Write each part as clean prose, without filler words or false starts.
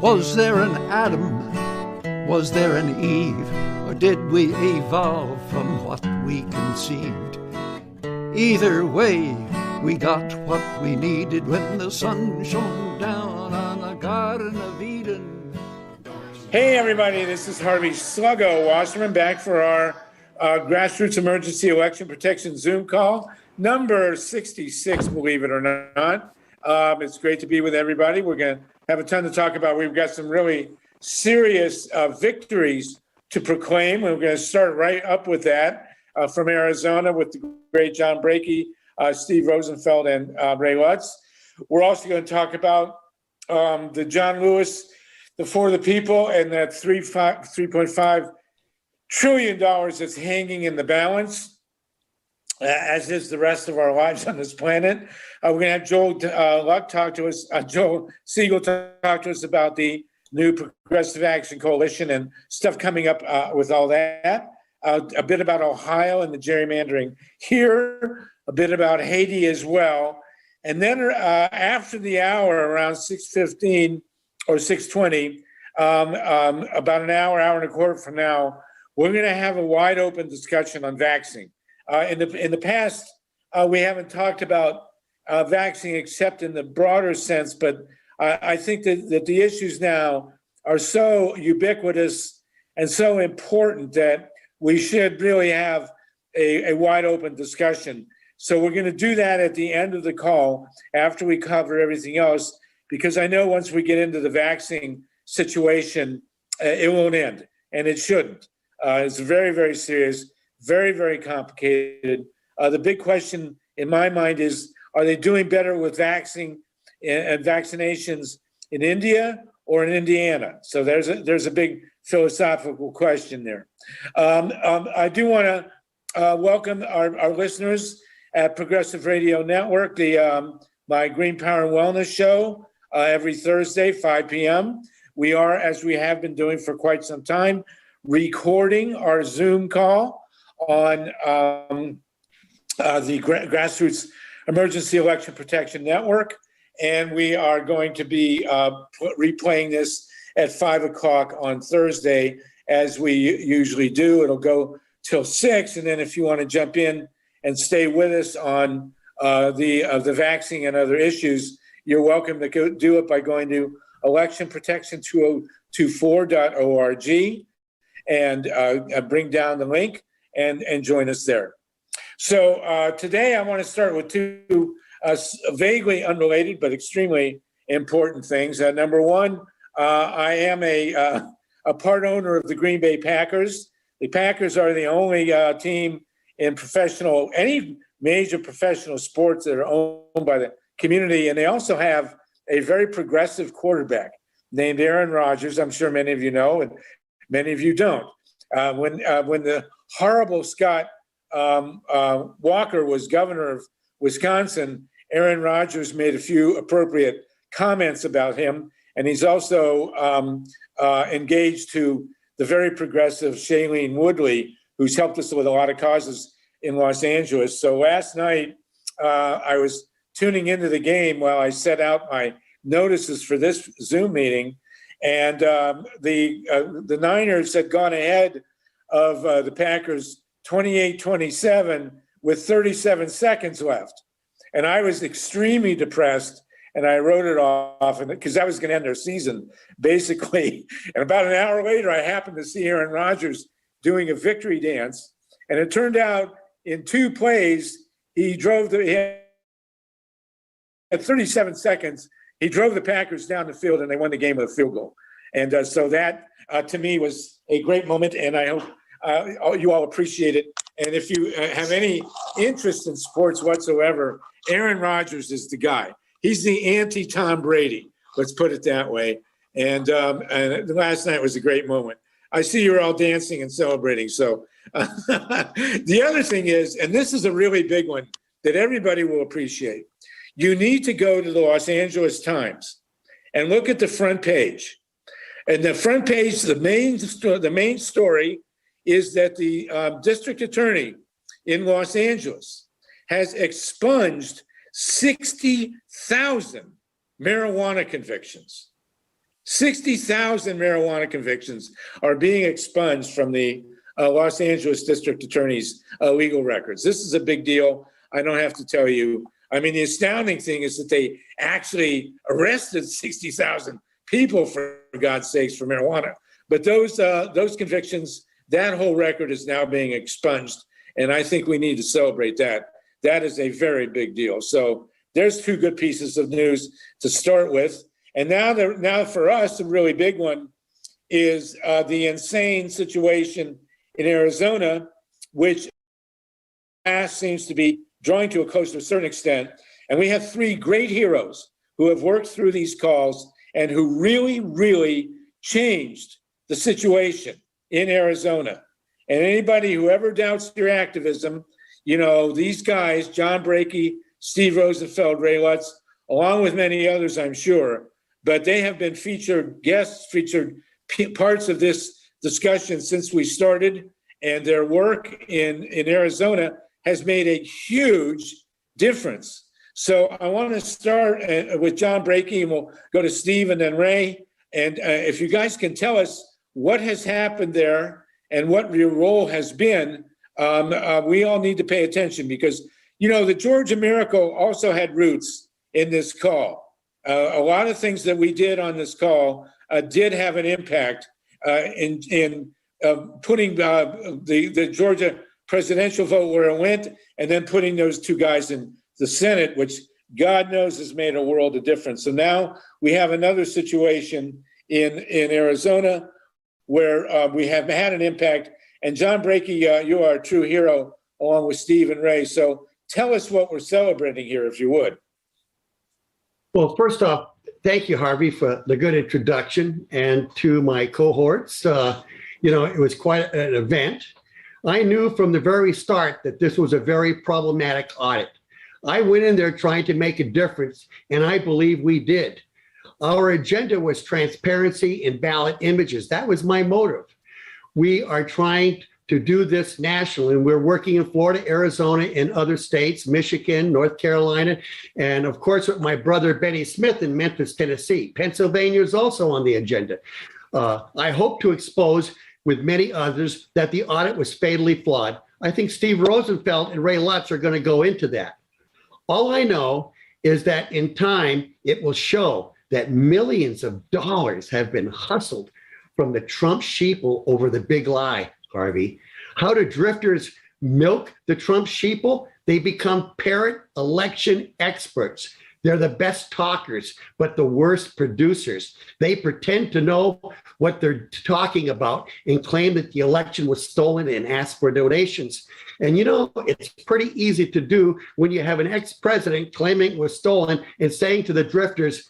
Was there an Adam? Was there an Eve? Or did we evolve from what we conceived? Either way, we got what we needed when the sun shone down on the Garden of Eden. Hey everybody, this is Harvey Sluggo Wasserman back for our Grassroots Emergency Election Protection Zoom call, number 66, believe it or not. It's great to be with everybody. We're going to have a ton to talk about. We've got some really serious victories to proclaim. We're going to start right up with that from Arizona with the great JOHN Brakey, Steve Rosenfeld, and Ray Lutz. We're also going to talk about the John Lewis, the For the People, and that $3.5 trillion that's hanging in the balance, as is the rest of our lives on this planet. We're going to have Joel SEGAL talk to us about the new Progressive Action Coalition and stuff coming up with all that. A bit about Ohio and the gerrymandering here, a bit about Haiti as well. And then after the hour, around 6:15 or 6:20, about an hour and a quarter from now, we're going to have a wide open discussion on vaccine. In the past, we haven't talked about vaccine except in the broader sense, but I think that the issues now are so ubiquitous and so important that we should really have a wide open discussion. So we're going to do that at the end of the call after we cover everything else, because I know once we get into the vaccine situation, it won't end, and it shouldn't. It's very, very serious, very, very complicated. The big question in my mind is, are they doing better with vaccine and vaccinations in India or in Indiana? So there's a big philosophical question there. I do want to welcome our listeners at Progressive Radio Network, my Green Power and Wellness show every Thursday, 5 p.m. We are, as we have been doing for quite some time, recording our Zoom call on the Grassroots Emergency Election Protection Network. And we are going to be replaying this at 5 o'clock on Thursday, as we usually do. It'll go till 6. And then if you want to jump in and stay with us on the vaccine and other issues, you're welcome to do it by going to electionprotection2024.org and bring down the link and join us there. So today I want to start with two vaguely unrelated but extremely important things. Number one, I am a part owner of the Green Bay Packers. The Packers are the only team in any major professional sports that are owned by the community, and they also have a very progressive quarterback named Aaron Rodgers. I'm sure many of you know, and many of you don't. When the horrible Scott Walker was governor of Wisconsin, Aaron Rodgers made a few appropriate comments about him, and he's also engaged to the very progressive Shailene Woodley, who's helped us with a lot of causes in Los Angeles. So last night, I was tuning into the game while I set out my notices for this Zoom meeting, and the Niners had gone ahead of the Packers 28-27 with 37 seconds left. And I was extremely depressed, and I wrote it off because that was going to end their season, basically. And about an hour later, I happened to see Aaron Rodgers doing a victory dance. And it turned out in 2 plays, he had 37 seconds. He drove the Packers down the field, and they won the game with a field goal. And so that, to me, was a great moment, and I hope you all appreciate it. And if you have any interest in sports whatsoever, Aaron Rodgers is the guy. He's the anti-Tom Brady, let's put it that way. And last night was a great moment. I see you're all dancing and celebrating. So the other thing is, and this is a really big one that everybody will appreciate, you need to go to the Los Angeles Times and look at the front page. And the front page, the main story is that the district attorney in Los Angeles has expunged 60,000 marijuana convictions. 60,000 marijuana convictions are being expunged from the Los Angeles District Attorney's legal records. This is a big deal. I don't have to tell you. I mean, the astounding thing is that they actually arrested 60,000 people, for God's sakes, for marijuana. But those convictions, that whole record is now being expunged. And I think we need to celebrate that. That is a very big deal. So there's two good pieces of news to start with. And now for us, the really big one is the insane situation in Arizona, which seems to be drawing to a close to a certain extent. And we have three great heroes who have worked through these calls and who really, really changed the situation in Arizona. And anybody who ever doubts your activism, you know, these guys, John Brakey, Steve Rosenfeld, Ray Lutz, along with many others, I'm sure, but they have been featured guests, featured parts of this discussion since we started, and their work in Arizona has made a huge difference. So I want to start with John Brakey, and we'll go to Steve and then Ray. And if you guys can tell us what has happened there and what your role has been, we all need to pay attention because, you know, the Georgia Miracle also had roots in this call. A lot of things that we did on this call did have an impact in putting the Georgia presidential vote where it went, and then putting those two guys in the Senate, which God knows has made a world of difference. So now we have another situation in Arizona where we have had an impact. And John Brakey, you are a true hero along with Steve and Ray. So tell us what we're celebrating here, if you would. Well, first off, thank you, Harvey, for the good introduction, and to my cohorts. You know, it was quite an event. I knew from the very start that this was a very problematic audit. I went in there trying to make a difference, and I believe we did. Our agenda was transparency in ballot images. That was my motive. We are trying to do this nationally, and we're working in Florida, Arizona, and other states, Michigan, North Carolina, and of course with my brother Benny Smith in Memphis, Tennessee. Pennsylvania is also on the agenda. I hope to expose, with many others, that the audit was fatally flawed. I think Steve Rosenfeld and Ray Lutz are going to go into that. All I know is that in time, it will show that millions of dollars have been hustled from the Trump sheeple over the big lie, Harvey. How do drifters milk the Trump sheeple? They become parrot election experts. They're the best talkers, but the worst producers. They pretend to know what they're talking about and claim that the election was stolen and ask for donations. And you know, it's pretty easy to do when you have an ex-president claiming it was stolen and saying to the drifters,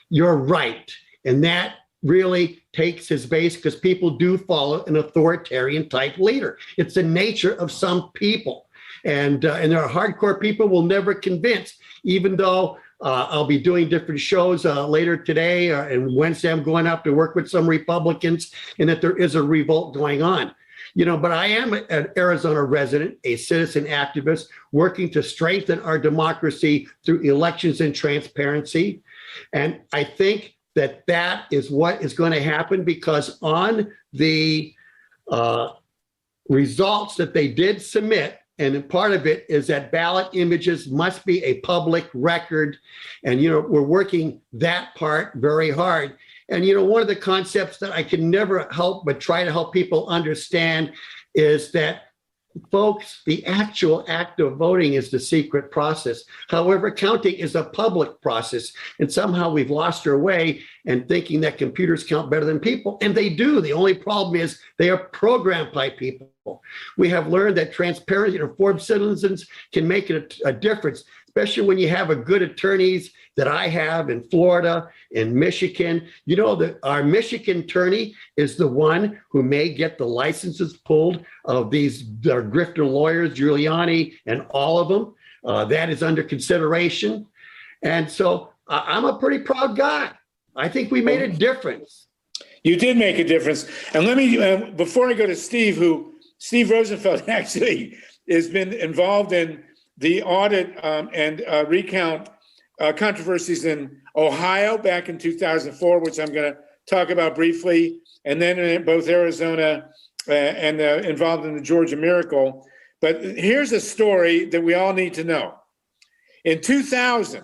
you're right. And that really takes his base because people do follow an authoritarian type leader. It's the nature of some people. And there are hardcore people will never convince, even though I'll be doing different shows later today and Wednesday. I'm going up to work with some Republicans, and that there is a revolt going on. You know, but I am an Arizona resident, a citizen activist, working to strengthen our democracy through elections and transparency. And I think that that is what is going to happen, because on the results that they did submit, and part of it is that ballot images must be a public record. And, you know, we're working that part very hard. And, you know, one of the concepts that I can never help but try to help people understand is that, folks, the actual act of voting is the secret process. However, counting is a public process. And somehow we've lost our way and thinking that computers count better than people. And they do. The only problem is they are programmed by people. We have learned that transparency and informed citizens can make a difference, especially when you have a good attorneys that I have in Florida, in Michigan. You know that our Michigan attorney is the one who may get the licenses pulled of these grifter lawyers, Giuliani, and all of them. That is under consideration. And so I'm a pretty proud guy. I think we made a difference. You did make a difference. And let me, before I go to Steve Rosenfeld actually has been involved in the audit and recount controversies in Ohio back in 2004, which I'm going to talk about briefly, and then in both Arizona and involved in the Georgia miracle. But here's a story that we all need to know. In 2000,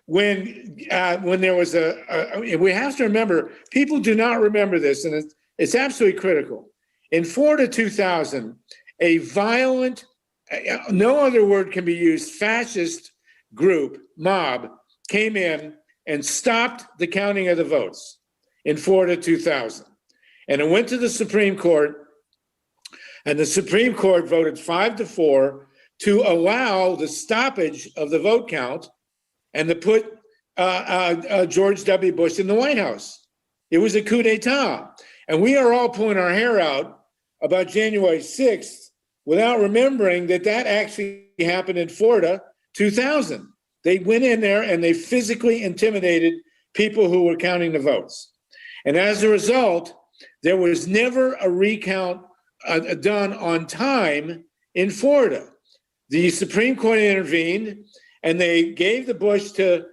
when there was we have to remember, people do not remember this, and it's absolutely critical. In Florida 2000, a violent, no other word can be used, fascist group, mob, came in and stopped the counting of the votes in Florida 2000. And it went to the Supreme Court, and the Supreme Court voted 5-4 to allow the stoppage of the vote count and to put George W. Bush in the White House. It was a coup d'etat. And we are all pulling our hair out about January 6th without remembering that actually happened in Florida 2000. They went in there and they physically intimidated people who were counting the votes. And as a result, there was never a recount done on time in Florida. The Supreme Court intervened, and they gave the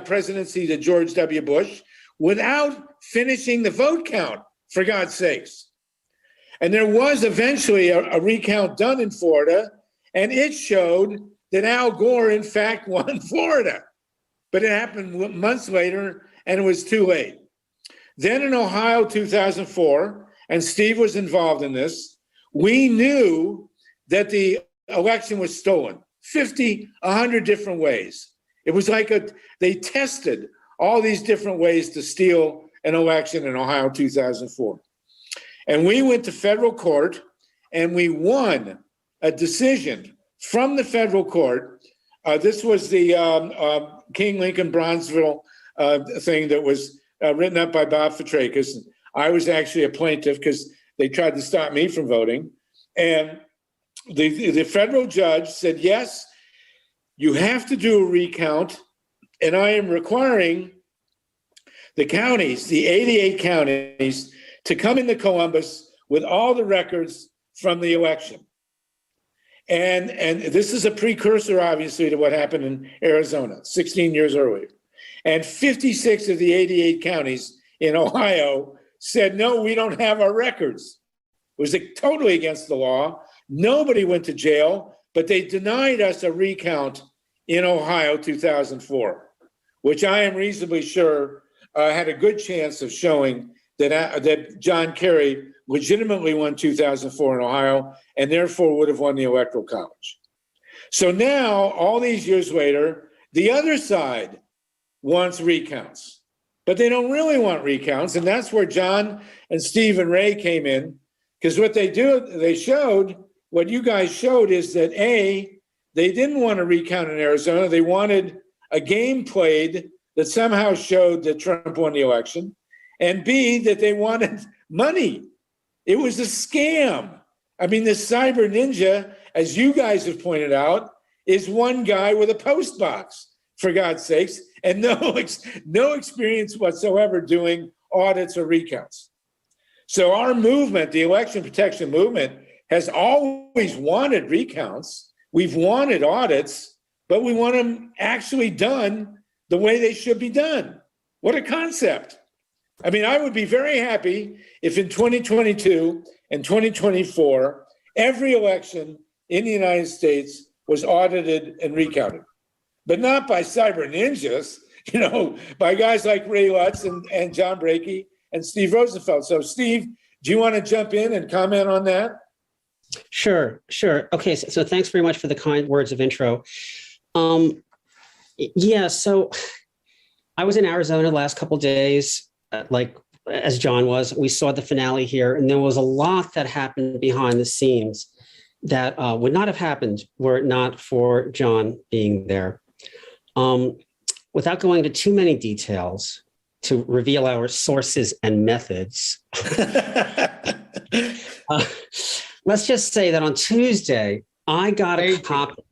presidency to George W. Bush without finishing the vote count, for God's sakes. And there was eventually a recount done in Florida, and it showed that Al Gore, in fact, won Florida. But it happened months later, and it was too late. Then in Ohio 2004, and Steve was involved in this, we knew that the election was stolen 50, 100 different ways. It was like they tested all these different ways to steal an election in Ohio 2004. And we went to federal court, and we won a decision from the federal court. This was the King Lincoln Bronzeville thing that was written up by Bob Fitrakis. I was actually a plaintiff because they tried to stop me from voting. And the federal judge said, yes, you have to do a recount, and I am requiring the counties, the 88 counties, to come into Columbus with all the records from the election. And this is a precursor, obviously, to what happened in Arizona 16 years earlier. And 56 of the 88 counties in Ohio said, no, we don't have our records. It was totally against the law. Nobody went to jail, but they denied us a recount in Ohio 2004, which I am reasonably sure had a good chance of showing that John Kerry legitimately won 2004 in Ohio and therefore would have won the Electoral College. So now, all these years later, the other side wants recounts, but they don't really want recounts. And that's where John and Steve and Ray came in, because what they showed, what you guys showed is that A, they didn't want to recount in Arizona. They wanted a game played that somehow showed that Trump won the election, and B, that they wanted money. It was a scam. I mean, the cyber ninja, as you guys have pointed out, is one guy with a post box, for God's sakes, and no experience whatsoever doing audits or recounts. So our movement, the election protection movement, has always wanted recounts. We've wanted audits, but we want them actually done the way they should be done. What a concept. I mean, I would be very happy if in 2022 and 2024, every election in the United States was audited and recounted, but not by cyber ninjas, by guys like Ray Lutz and John Brakey and Steve Rosenfeld. So Steve, do you want to jump in and comment on that? Sure. Okay, so thanks very much for the kind words of intro. So I was in Arizona the last couple of days, as John was. We saw the finale here, and there was a lot that happened behind the scenes that would not have happened were it not for John being there. Without going into too many details to reveal our sources and methods, let's just say that on Tuesday, I got a copy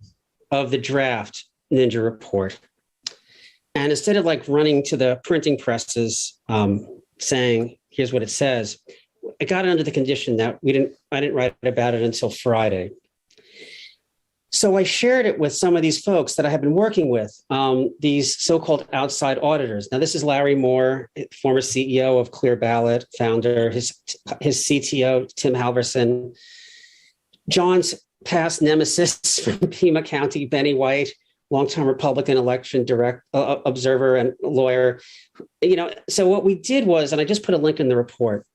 of the draft Ninja Report. And instead of running to the printing presses saying, here's what it says, I got it under the condition that I didn't write about it until Friday. So I shared it with some of these folks that I have been working with, these so-called outside auditors. Now, this is Larry Moore, former CEO of Clear Ballot, founder, his CTO, Tim Halverson, John's past nemesis from Pima County, Benny White, longtime Republican election observer and lawyer. So what we did was, and I just put a link in the report,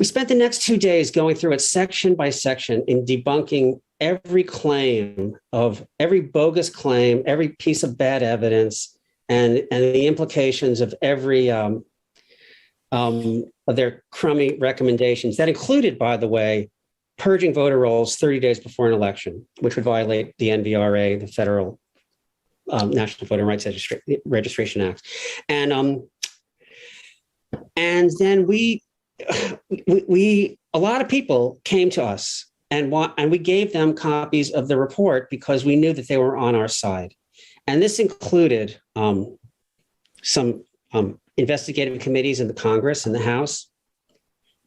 we spent the next 2 days going through it section by section in debunking every claim of every bogus claim, every piece of bad evidence, and the implications of every of their crummy recommendations. That included, by the way, purging voter rolls 30 days before an election, which would violate the NVRA, the Federal National Voting Rights Registration Act. And then we a lot of people came to us and we gave them copies of the report because we knew that they were on our side. And this included some investigative committees in the Congress and the House.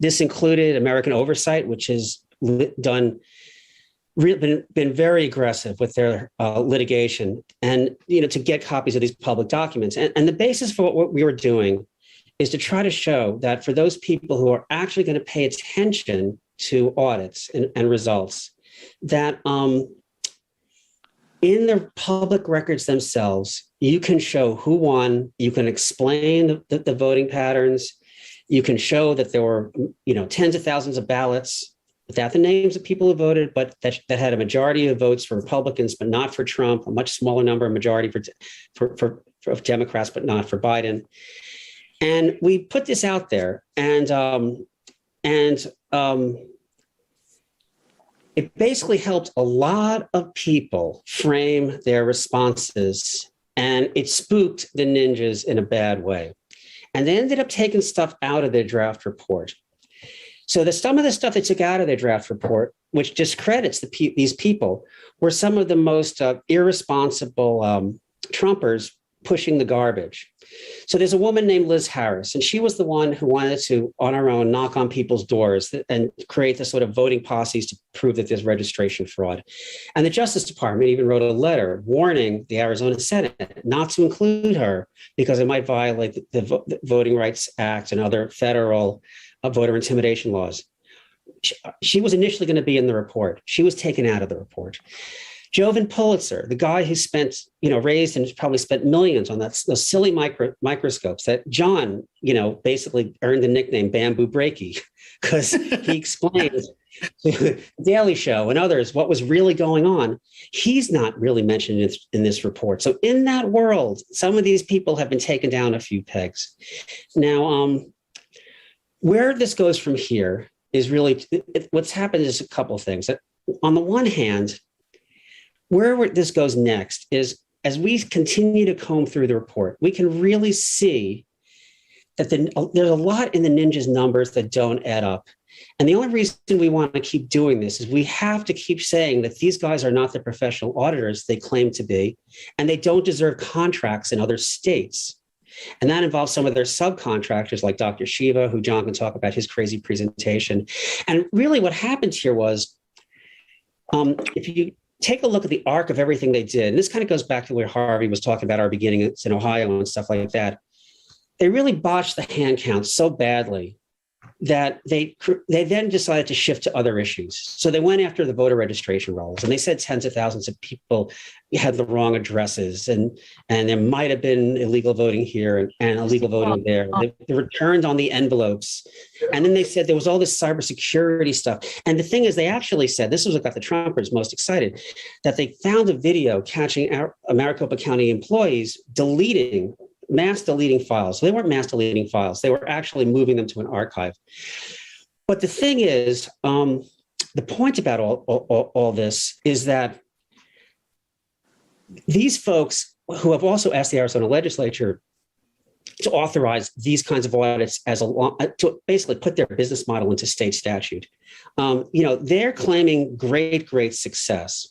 This included American Oversight, which has been very aggressive with their litigation and to get copies of these public documents. And the basis for what we were doing is to try to show that for those people who are actually going to pay attention to audits and results, that in the public records themselves, you can show who won, you can explain the voting patterns, you can show that there were tens of thousands of ballots without the names of people who voted, but that had a majority of votes for Republicans, but not for Trump, a much smaller number, a majority for Democrats, but not for Biden. And we put this out there, and it basically helped a lot of people frame their responses, and it spooked the ninjas in a bad way. And they ended up taking stuff out of their draft report. So some of the stuff they took out of their draft report, which discredits these people, were some of the most irresponsible Trumpers pushing the garbage. So there's a woman named Liz Harris, and she was the one who wanted to, on her own, knock on people's doors and create the sort of voting posses to prove that there's registration fraud. And the Justice Department even wrote a letter warning the Arizona Senate not to include her because it might violate the Voting Rights Act and other federal voter intimidation laws. She was initially going to be in the report. She was taken out of the report. Jovan Pulitzer, the guy who spent, raised and probably spent millions on those silly microscopes that John, basically earned the nickname Bamboo Brakey because he explained to the Daily Show and others what was really going on. He's not really mentioned in this report. So in that world, some of these people have been taken down a few pegs. Now, where this goes from here is really, what's happened is a couple of things. On the one hand, where this goes next is, as we continue to comb through the report, we can really see that there's a lot in the ninjas' numbers that don't add up. And the only reason we want to keep doing this is we have to keep saying that these guys are not the professional auditors they claim to be, and they don't deserve contracts in other states. And that involves some of their subcontractors like Dr. Shiva, who John can talk about his crazy presentation. And really what happened here was, if you take a look at the arc of everything they did, and this kind of goes back to where Harvey was talking about our beginnings in Ohio and stuff like that. They really botched the hand count so badly that they then decided to shift to other issues. So they went after the voter registration rolls, and they said tens of thousands of people had the wrong addresses, and there might have been illegal voting here and illegal voting there. They returned on the envelopes. And then they said there was all this cybersecurity stuff. And the thing is, they actually said, this was what got the Trumpers most excited, that they found a video catching our Maricopa County employees mass deleting files. So they weren't mass deleting files. They were actually moving them to an archive. But the thing is, the point about all this is that these folks who have also asked the Arizona legislature to authorize these kinds of audits to basically put their business model into state statute, they're claiming great success.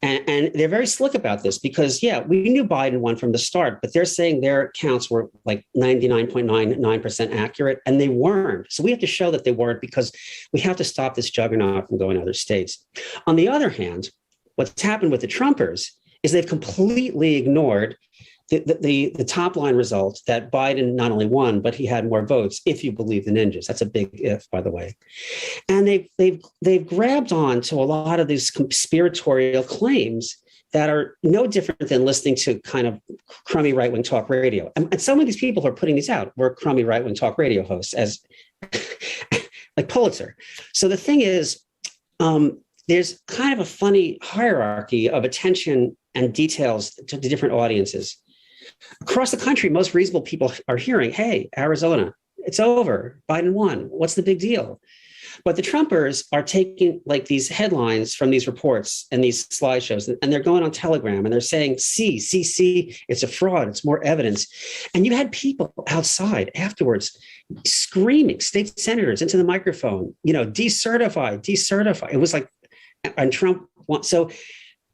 And they're very slick about this because, we knew Biden won from the start, but they're saying their counts were like 99.99% accurate, and they weren't. So we have to show that they weren't because we have to stop this juggernaut from going to other states. On the other hand, What's happened with the Trumpers is they've completely ignored the top line result that Biden not only won, but he had more votes, if you believe the ninjas. That's a big if, by the way. And they've grabbed on to a lot of these conspiratorial claims that are no different than listening to kind of crummy right-wing talk radio. And some of these people who are putting these out were crummy right-wing talk radio hosts, as like Pulitzer. So the thing is, there's kind of a funny hierarchy of attention and details to the different audiences. Across the country, most reasonable people are hearing, hey, Arizona, it's over. Biden won. What's the big deal? But the Trumpers are taking like these headlines from these reports and these slideshows, and they're going on Telegram and they're saying, see, it's a fraud. It's more evidence. And you had people outside afterwards screaming, state senators into the microphone, decertify. It was like, and Trump won. So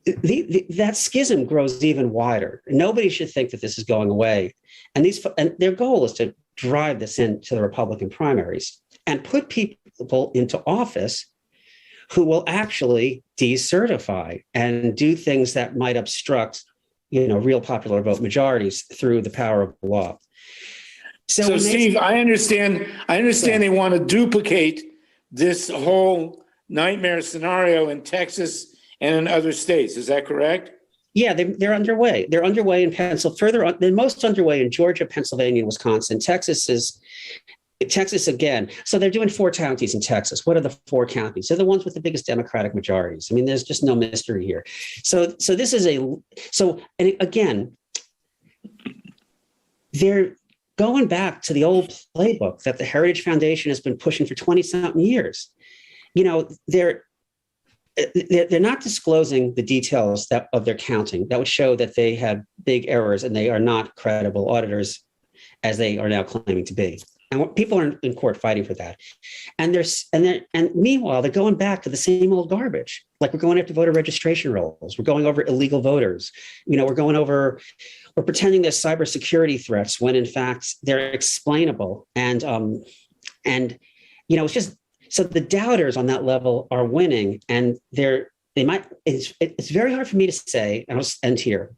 that schism grows even wider. Nobody should think that this is going away. And their goal is to drive this into the Republican primaries and put people into office who will actually decertify and do things that might obstruct, real popular vote majorities through the power of the law. So Steve, I understand they want to duplicate this whole nightmare scenario in Texas and in other states. Is that correct? Yeah, they're underway. They're underway in Pennsylvania. They're most underway in Georgia, Pennsylvania, and Wisconsin. Texas again. So they're doing 4 counties in Texas. What are the 4 counties? They're the ones with the biggest Democratic majorities. I mean, there's just no mystery here. So this is and again, they're going back to the old playbook that the Heritage Foundation has been pushing for 20-something years. They're not disclosing the details of their counting that would show that they had big errors and they are not credible auditors as they are now claiming to be. And people are in court fighting for that. And meanwhile, they're going back to the same old garbage. Like we're going after voter registration rolls. We're going over illegal voters. We're pretending there's cybersecurity threats when in fact they're explainable. And it's just, so the doubters on that level are winning, and it's very hard for me to say, and I'll end here,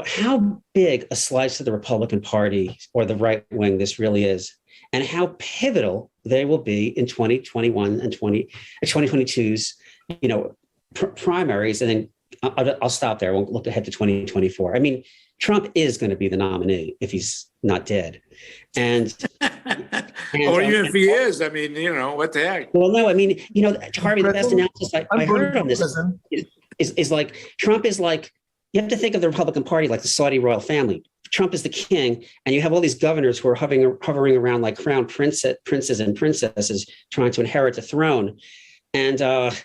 how big a slice of the Republican Party or the right wing this really is, and how pivotal they will be in 2021 and 2022's, primaries. And then I'll stop there. I won't look ahead to 2024. I mean, Trump is going to be the nominee if he's not dead. And or even if he is, I mean, what the heck? Well, no, I mean, Harvey, the best analysis I heard on this is like, Trump is like, you have to think of the Republican Party like the Saudi royal family. Trump is the king, and you have all these governors who are hovering around like crown princes and princesses trying to inherit the throne. And it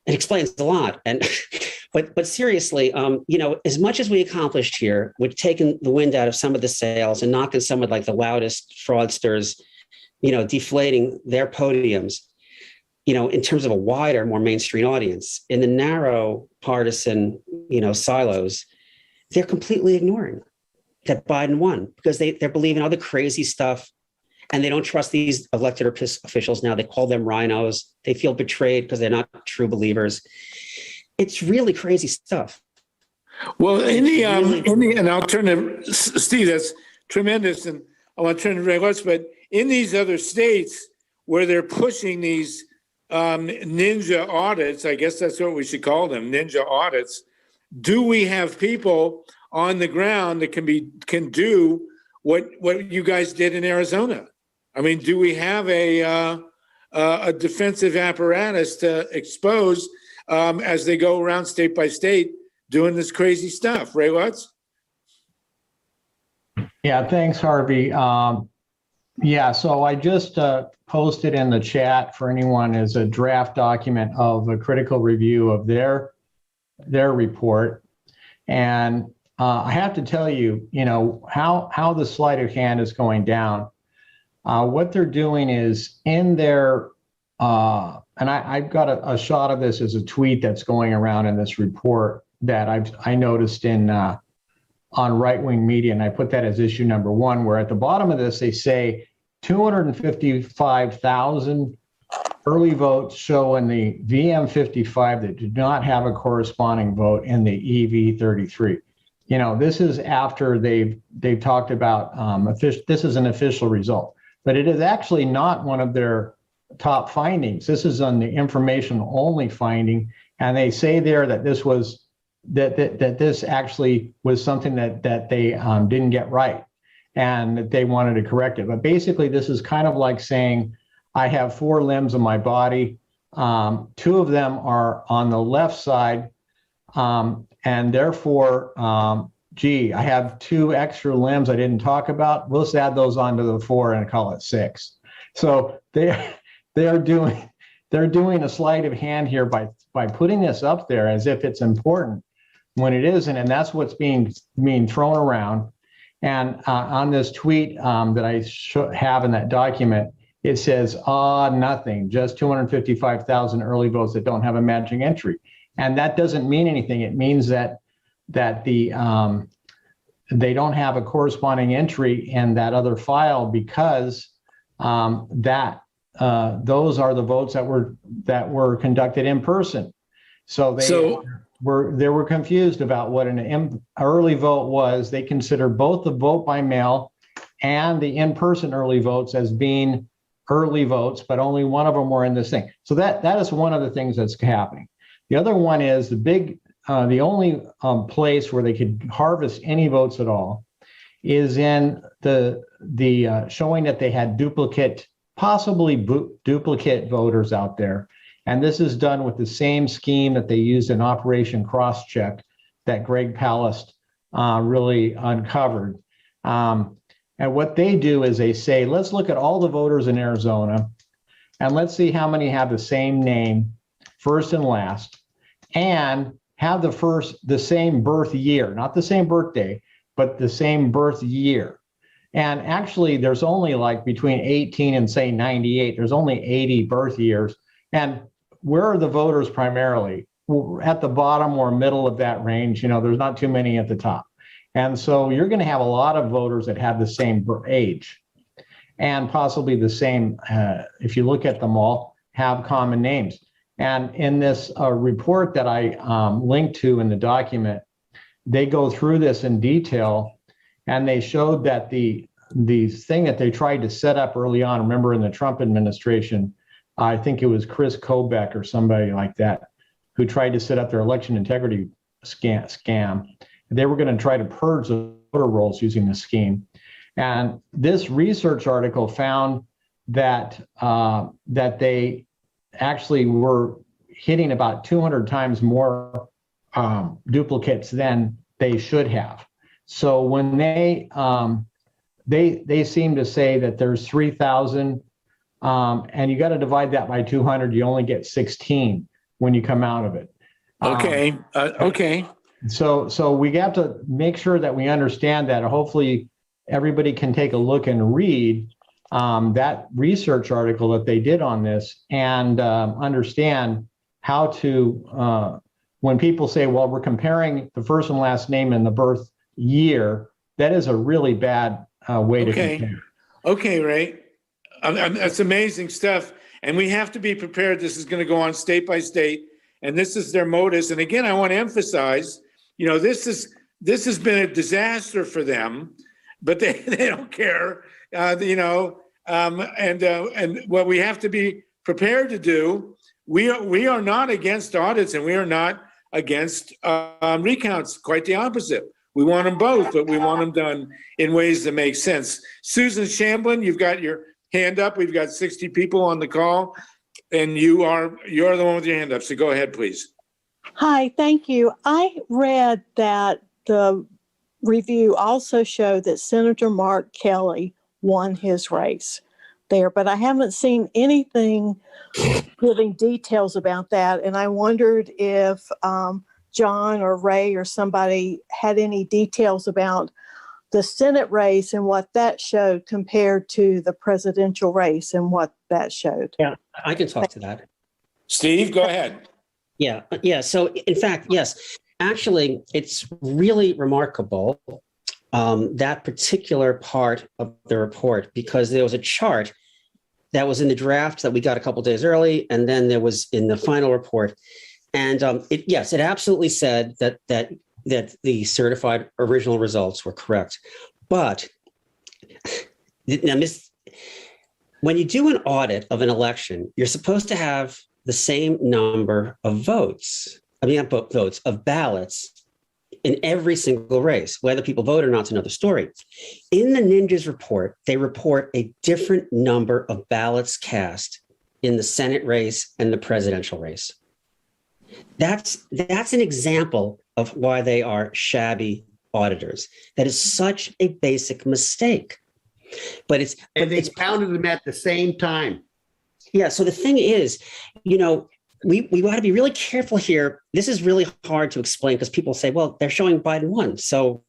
explains a lot. And but seriously, as much as we accomplished here, we've taken the wind out of some of the sails and knocking some of like the loudest fraudsters, deflating their podiums, in terms of a wider, more mainstream audience. In the narrow partisan, silos, they're completely ignoring that Biden won because they're believing all the crazy stuff, and they don't trust these elected officials now. They call them rhinos. They feel betrayed because they're not true believers. It's really crazy stuff. Well, and I'll turn to Steve. That's tremendous, and I want to turn to Ray Lutz. But in these other states where they're pushing these ninja audits, I guess that's what we should call them, ninja audits. Do we have people on the ground that can do what you guys did in Arizona? I mean, do we have a defensive apparatus to expose as they go around state by state doing this crazy stuff? Ray Lutz? Yeah, thanks, Harvey. So I just posted in the chat for anyone as a draft document of a critical review of their report. And I have to tell you, how the sleight of hand is going down. What they're doing is in their, and I've got a shot of this as a tweet that's going around in this report that I noticed on right-wing media, and I put that as issue number 1, where at the bottom of this, they say 255,000 early votes show in the VM55 that do not have a corresponding vote in the EV33. You know, this is after they've talked about this is an official result, but it is actually not one of their top findings. This is on the information only finding, and they say there that this was that this actually was something that they didn't get right, and that they wanted to correct it. But basically, this is kind of like saying, I have 4 limbs of my body. 2 of them are on the left side, and therefore, I have 2 extra limbs I didn't talk about. We'll just add those onto the 4 and call it 6. So they're doing a sleight of hand here by putting this up there as if it's important when it isn't, and that's what's being thrown around. And on this tweet that I have in that document, it says, nothing, just 255,000 early votes that don't have a matching entry. And that doesn't mean anything. It means that they don't have a corresponding entry in that other file because those are the votes that were conducted in person. So they were confused about what an early vote was. They consider both the vote by mail and the in-person early votes as being early votes, but only one of them were in this thing. So that is one of the things that's happening. The other one is the only place where they could harvest any votes at all is in the showing that they had possibly duplicate voters out there. And this is done with the same scheme that they used in Operation Crosscheck that Greg Palast really uncovered. And what they do is they say, let's look at all the voters in Arizona and let's see how many have the same name, first and last, and have the same birth year, not the same birthday, but the same birth year. And actually, there's only like between 18 and say 98, there's only 80 birth years. And where are the voters primarily? At the bottom or middle of that range, there's not too many at the top. And so you're going to have a lot of voters that have the same age and possibly the same, if you look at them all, have common names. And in this report that I linked to in the document, they go through this in detail, and they showed that the thing that they tried to set up early on, remember in the Trump administration, I think it was Chris Kobach or somebody like that, who tried to set up their election integrity scam. They were going to try to purge the voter rolls using the scheme. And this research article found that they actually were hitting about 200 times more duplicates than they should have. So when they seem to say that there's 3,000, and you got to divide that by 200, you only get 16 when you come out of it. Okay. Okay. So we have to make sure that we understand that. Hopefully everybody can take a look and read that research article that they did on this and understand how to, when people say, well, we're comparing the first and last name and the birth year, that is a really bad way to compare. Okay, Ray. That's amazing stuff. And we have to be prepared. This is going to go on state by state. And this is their modus. And again, I want to emphasize, this has been a disaster for them, but they don't care, and what we have to be prepared to do, we are not against audits and we are not against recounts, quite the opposite. We want them both, but we want them done in ways that make sense. Susan Shamblin, you've got your hand up. We've got 60 people on the call, and you're the one with your hand up. So go ahead, please. Hi, thank you. I read that the review also showed that Senator Mark Kelly won his race there, but I haven't seen anything giving details about that. And I wondered if John or Ray or somebody had any details about the Senate race and what that showed compared to the presidential race and what that showed. Yeah, I can talk to that. Steve, go ahead. Yeah. So in fact, yes, actually, it's really remarkable, that particular part of the report, because there was a chart that was in the draft that we got a couple days early, and then there was in the final report. And it absolutely said that the certified original results were correct. But now, when you do an audit of an election, you're supposed to have the same number of votes of ballots in every single race. Whether people vote or not is another story. In the Ninjas report, they report a different number of ballots cast in the Senate race and the presidential race. That's an example of why they are shabby auditors. That is such a basic mistake. But they counted them at the same time. Yeah. So the thing is, we want to be really careful here. This is really hard to explain because people say, well, they're showing Biden won. So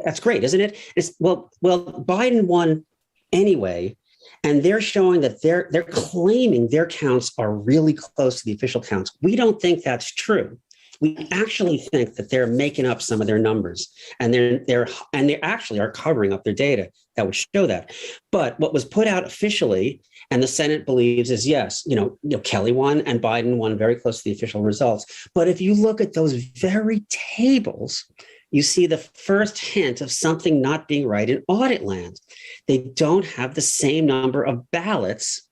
that's great, isn't it? Well, Biden won anyway. And they're showing that they're claiming their counts are really close to the official counts. We don't think that's true. We actually think that they're making up some of their numbers, and they actually are covering up their data that would show that. But what was put out officially, and the Senate believes, is yes, Kelly won and Biden won very close to the official results. But if you look at those very tables, you see the first hint of something not being right in audit land. They don't have the same number of ballots.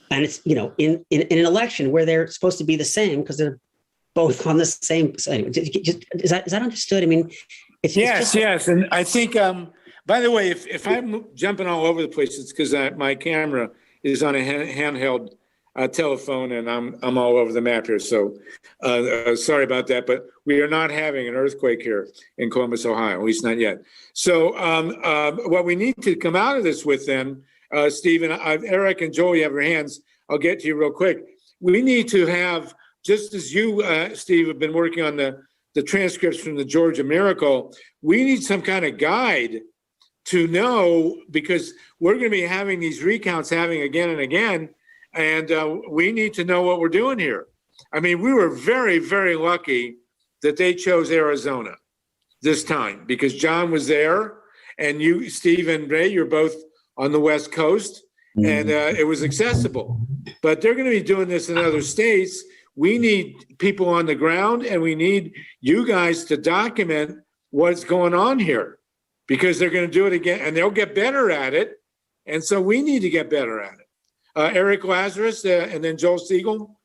And it's, in an election where they're supposed to be the same because they're both on the same. So anyway, is that understood? I mean, yes. And I think, by the way, if I'm jumping all over the place, it's because my camera is on a handheld telephone, and I'm all over the map here. So sorry about that, but we are not having an earthquake here in Columbus, Ohio, at least not yet. So what we need to come out of this with then, Stephen, Eric and Joel, you have your hands. I'll get to you real quick. We need to have, just as you, Steve, have been working on the transcripts from the Georgia Miracle, we need some kind of guide to know, because we're going to be having these recounts again and again. And we need to know what we're doing here. I mean, we were very, very lucky that they chose Arizona this time, because John was there, and you, Steve and Ray, you're both on the West Coast, and it was accessible. But they're going to be doing this in other states. We need people on the ground, and we need you guys to document what's going on here, because they're going to do it again, and they'll get better at it. And so we need to get better at it. Eric Lazarus, and then Joel Siegel.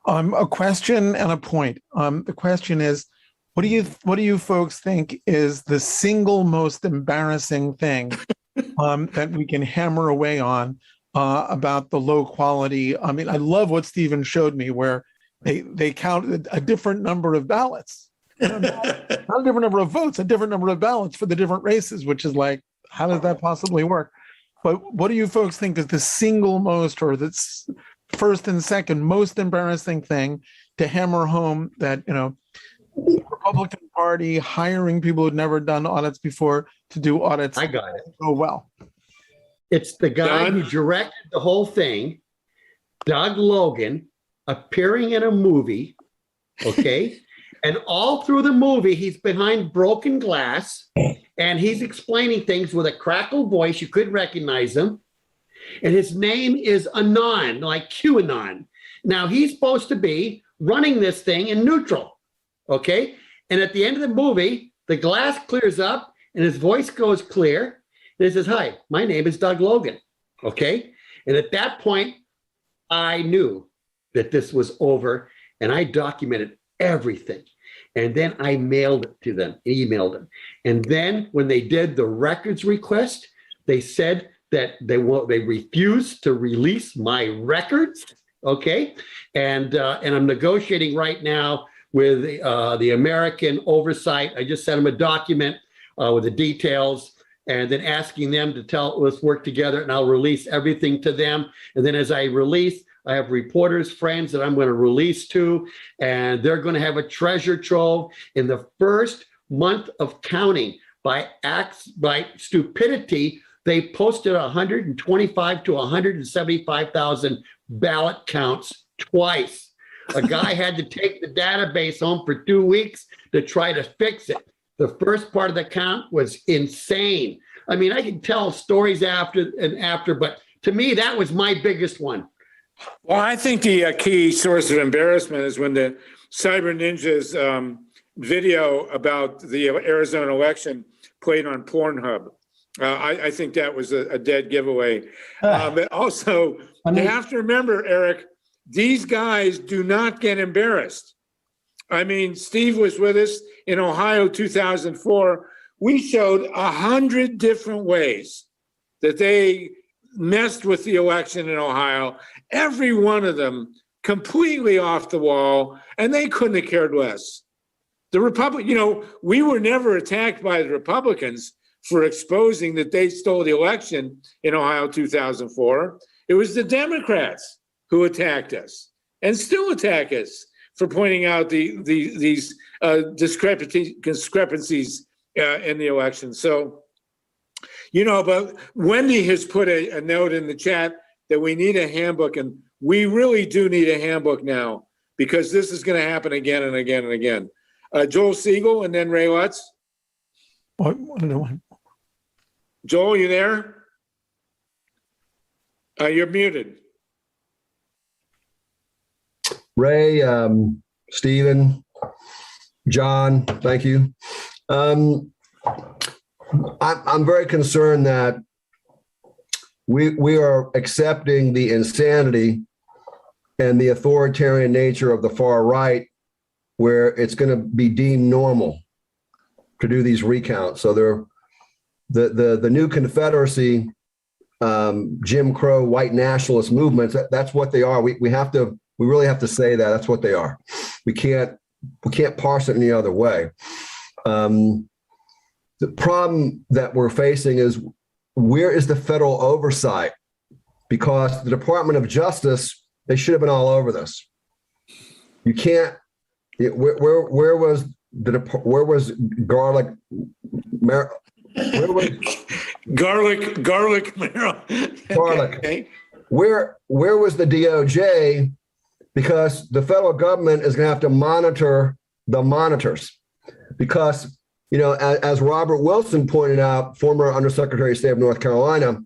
A question and a point. The question is, what do you folks think is the single most embarrassing thing that we can hammer away on about the low quality? I mean, I love what Stephen showed me, where they counted a different number of ballots, not a different number of votes, a different number of ballots for the different races, which is like, how does that possibly work? But what do you folks think is the single most, or the first and second most embarrassing thing to hammer home that, the Republican Party hiring people who'd never done audits before to do audits? I got it. Oh, well. It's the guy who directed the whole thing, Doug Logan, appearing in a movie, okay? And all through the movie, he's behind broken glass, and he's explaining things with a crackle voice. You couldn't recognize him. And his name is Anon, like QAnon. Now, he's supposed to be running this thing in neutral, okay? And at the end of the movie, the glass clears up, and his voice goes clear. And he says, "Hi, my name is Doug Logan," okay? And at that point, I knew that this was over, and I documented everything. And then I mailed it to them, emailed them. And then when they did the records request, they said that they refused to release my records, okay? And I'm negotiating right now with the American Oversight. I just sent them a document with the details, and then asking them to let's work together, and I'll release everything to them. And then as I release, I have reporters, friends that I'm going to release to, and they're going to have a treasure trove. In the first month of counting, by stupidity, they posted 125 to 175,000 ballot counts twice. A guy had to take the database home for 2 weeks to try to fix it. The first part of the count was insane. I mean, I can tell stories after, but to me, that was my biggest one. Well, I think the key source of embarrassment is when the Cyber Ninjas video about the Arizona election played on Pornhub. I think that was a dead giveaway. But also, you have to remember, Eric, these guys do not get embarrassed. I mean, Steve was with us in Ohio 2004. We showed 100 different ways that they messed with the election in Ohio, every one of them completely off the wall, and they couldn't have cared less. The we were never attacked by the Republicans for exposing that they stole the election in Ohio 2004. It was the Democrats who attacked us and still attack us for pointing out these discrepancies in the election. So, but Wendy has put a note in the chat that we need a handbook, and we really do need a handbook now because this is going to happen again and again and again. Joel Siegel and then Ray Lutz. Joel, you there? You're muted. Ray, Stephen, John, thank you. I'm very concerned that we are accepting the insanity and the authoritarian nature of the far right, where it's going to be deemed normal to do these recounts. So the new Confederacy, Jim Crow, white nationalist movements, that's what they are. We really have to say that that's what they are. We can't parse it any other way. The problem that we're facing is, where is the federal oversight? Because the Department of Justice, they should have been all over this. You can't. Where was garlic? Where was garlic Merrill? Garlic. Okay. Where was the DOJ? Because the federal government is going to have to monitor the monitors. Because, as Robert Wilson pointed out, former Undersecretary of State of North Carolina,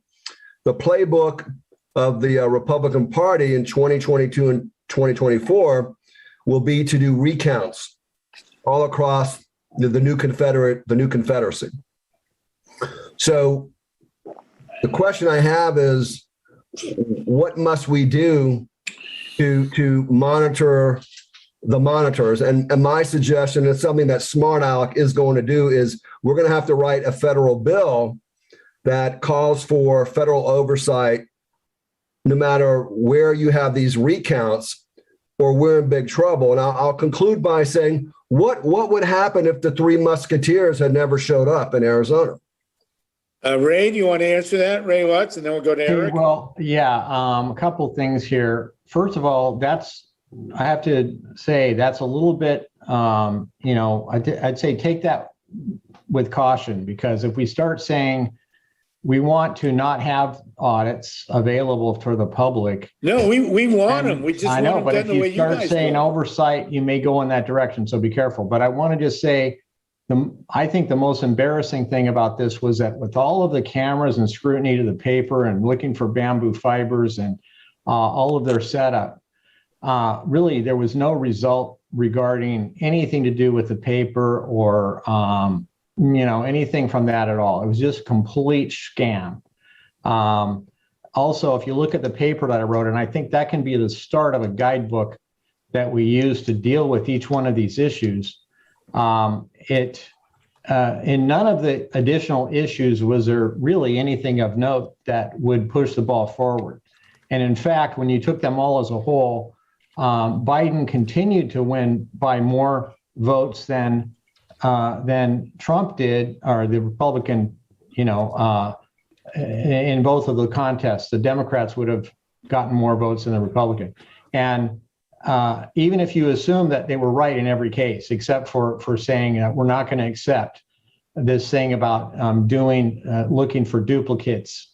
the playbook of the Republican Party in 2022 and 2024 will be to do recounts all across the new Confederacy. So the question I have is, what must we do to monitor the monitors? And my suggestion is something that SmartALEC is going to do is we're going to have to write a federal bill that calls for federal oversight no matter where you have these recounts, or we're in big trouble. And I'll conclude by saying, what would happen if the Three Musketeers had never showed up in Arizona? Ray, do you want to answer that? Ray Lutz, and then we'll go to Eric. Well, yeah, a couple things here. First of all, I have to say that's a little bit, I'd say take that with caution, because if we start saying we want to not have audits available for the public. No, we want them. We just I know, want but them if done the way you start saying want. oversight, you may go in that direction. So be careful. But I want to just say, I think the most embarrassing thing about this was that with all of the cameras and scrutiny to the paper and looking for bamboo fibers and all of their setup, really there was no result regarding anything to do with the paper or anything from that at all. It was just complete scam. Also, if you look at the paper that I wrote, and I think that can be the start of a guidebook that we use to deal with each one of these issues. In none of the additional issues was there really anything of note that would push the ball forward. And in fact, when you took them all as a whole, Biden continued to win by more votes than Trump did, or the Republican, in both of the contests. The Democrats would have gotten more votes than the Republican. And even if you assume that they were right in every case, except for saying that we're not going to accept this thing about looking for duplicates,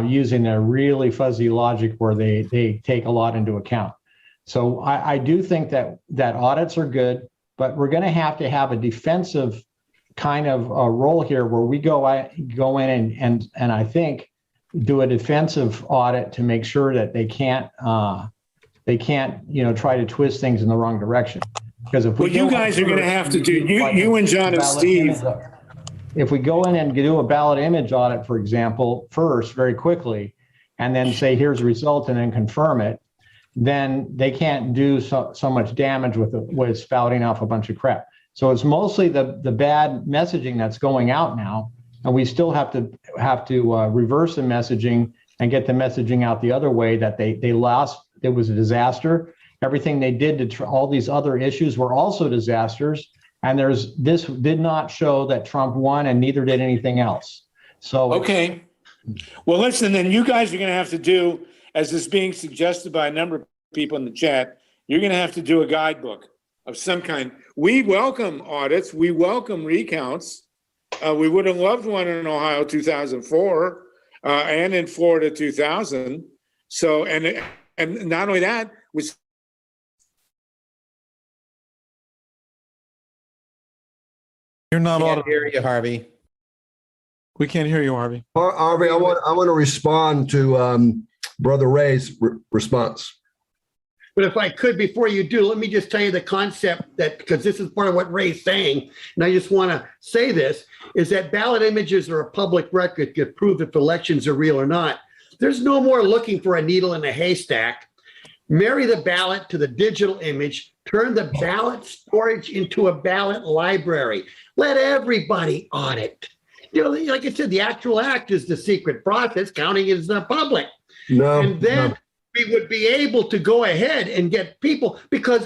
using a really fuzzy logic where they take a lot into account. So I do think that audits are good, but we're going to have a defensive kind of a role here where we go in and I think do a defensive audit to make sure that they can't try to twist things in the wrong direction. Because if you guys are going to have to do, you and John and Steve. If we go in and do a ballot image audit, for example, first very quickly, and then say, here's the result and then confirm it, then they can't do so much damage with spouting off a bunch of crap. So it's mostly the bad messaging that's going out now, and we still have to reverse the messaging and get the messaging out the other way that they lost. It was a disaster. Everything they did to all these other issues were also disasters. And this did not show that Trump won, and neither did anything else. So okay. Well, listen, then you guys are going to have to do, as is being suggested by a number of people in the chat, you're going to have to do a guidebook of some kind. We welcome audits. We welcome recounts. We would have loved one in Ohio 2004 and in Florida 2000. So, and not only that, was You're not Can't audible. hear you, Harvey. We can't hear you, Harvey. Harvey, I want to respond to Brother Ray's response. But if I could, before you do, let me just tell you the concept that, because this is part of what Ray's saying, and I just want to say this, is that ballot images are a public record to prove if elections are real or not. There's no more looking for a needle in a haystack. Marry the ballot to the digital image, turn the ballot storage into a ballot library. Let everybody audit. Like I said, the actual act is the secret process, counting is the public. No. And then we would be able to go ahead and get people, because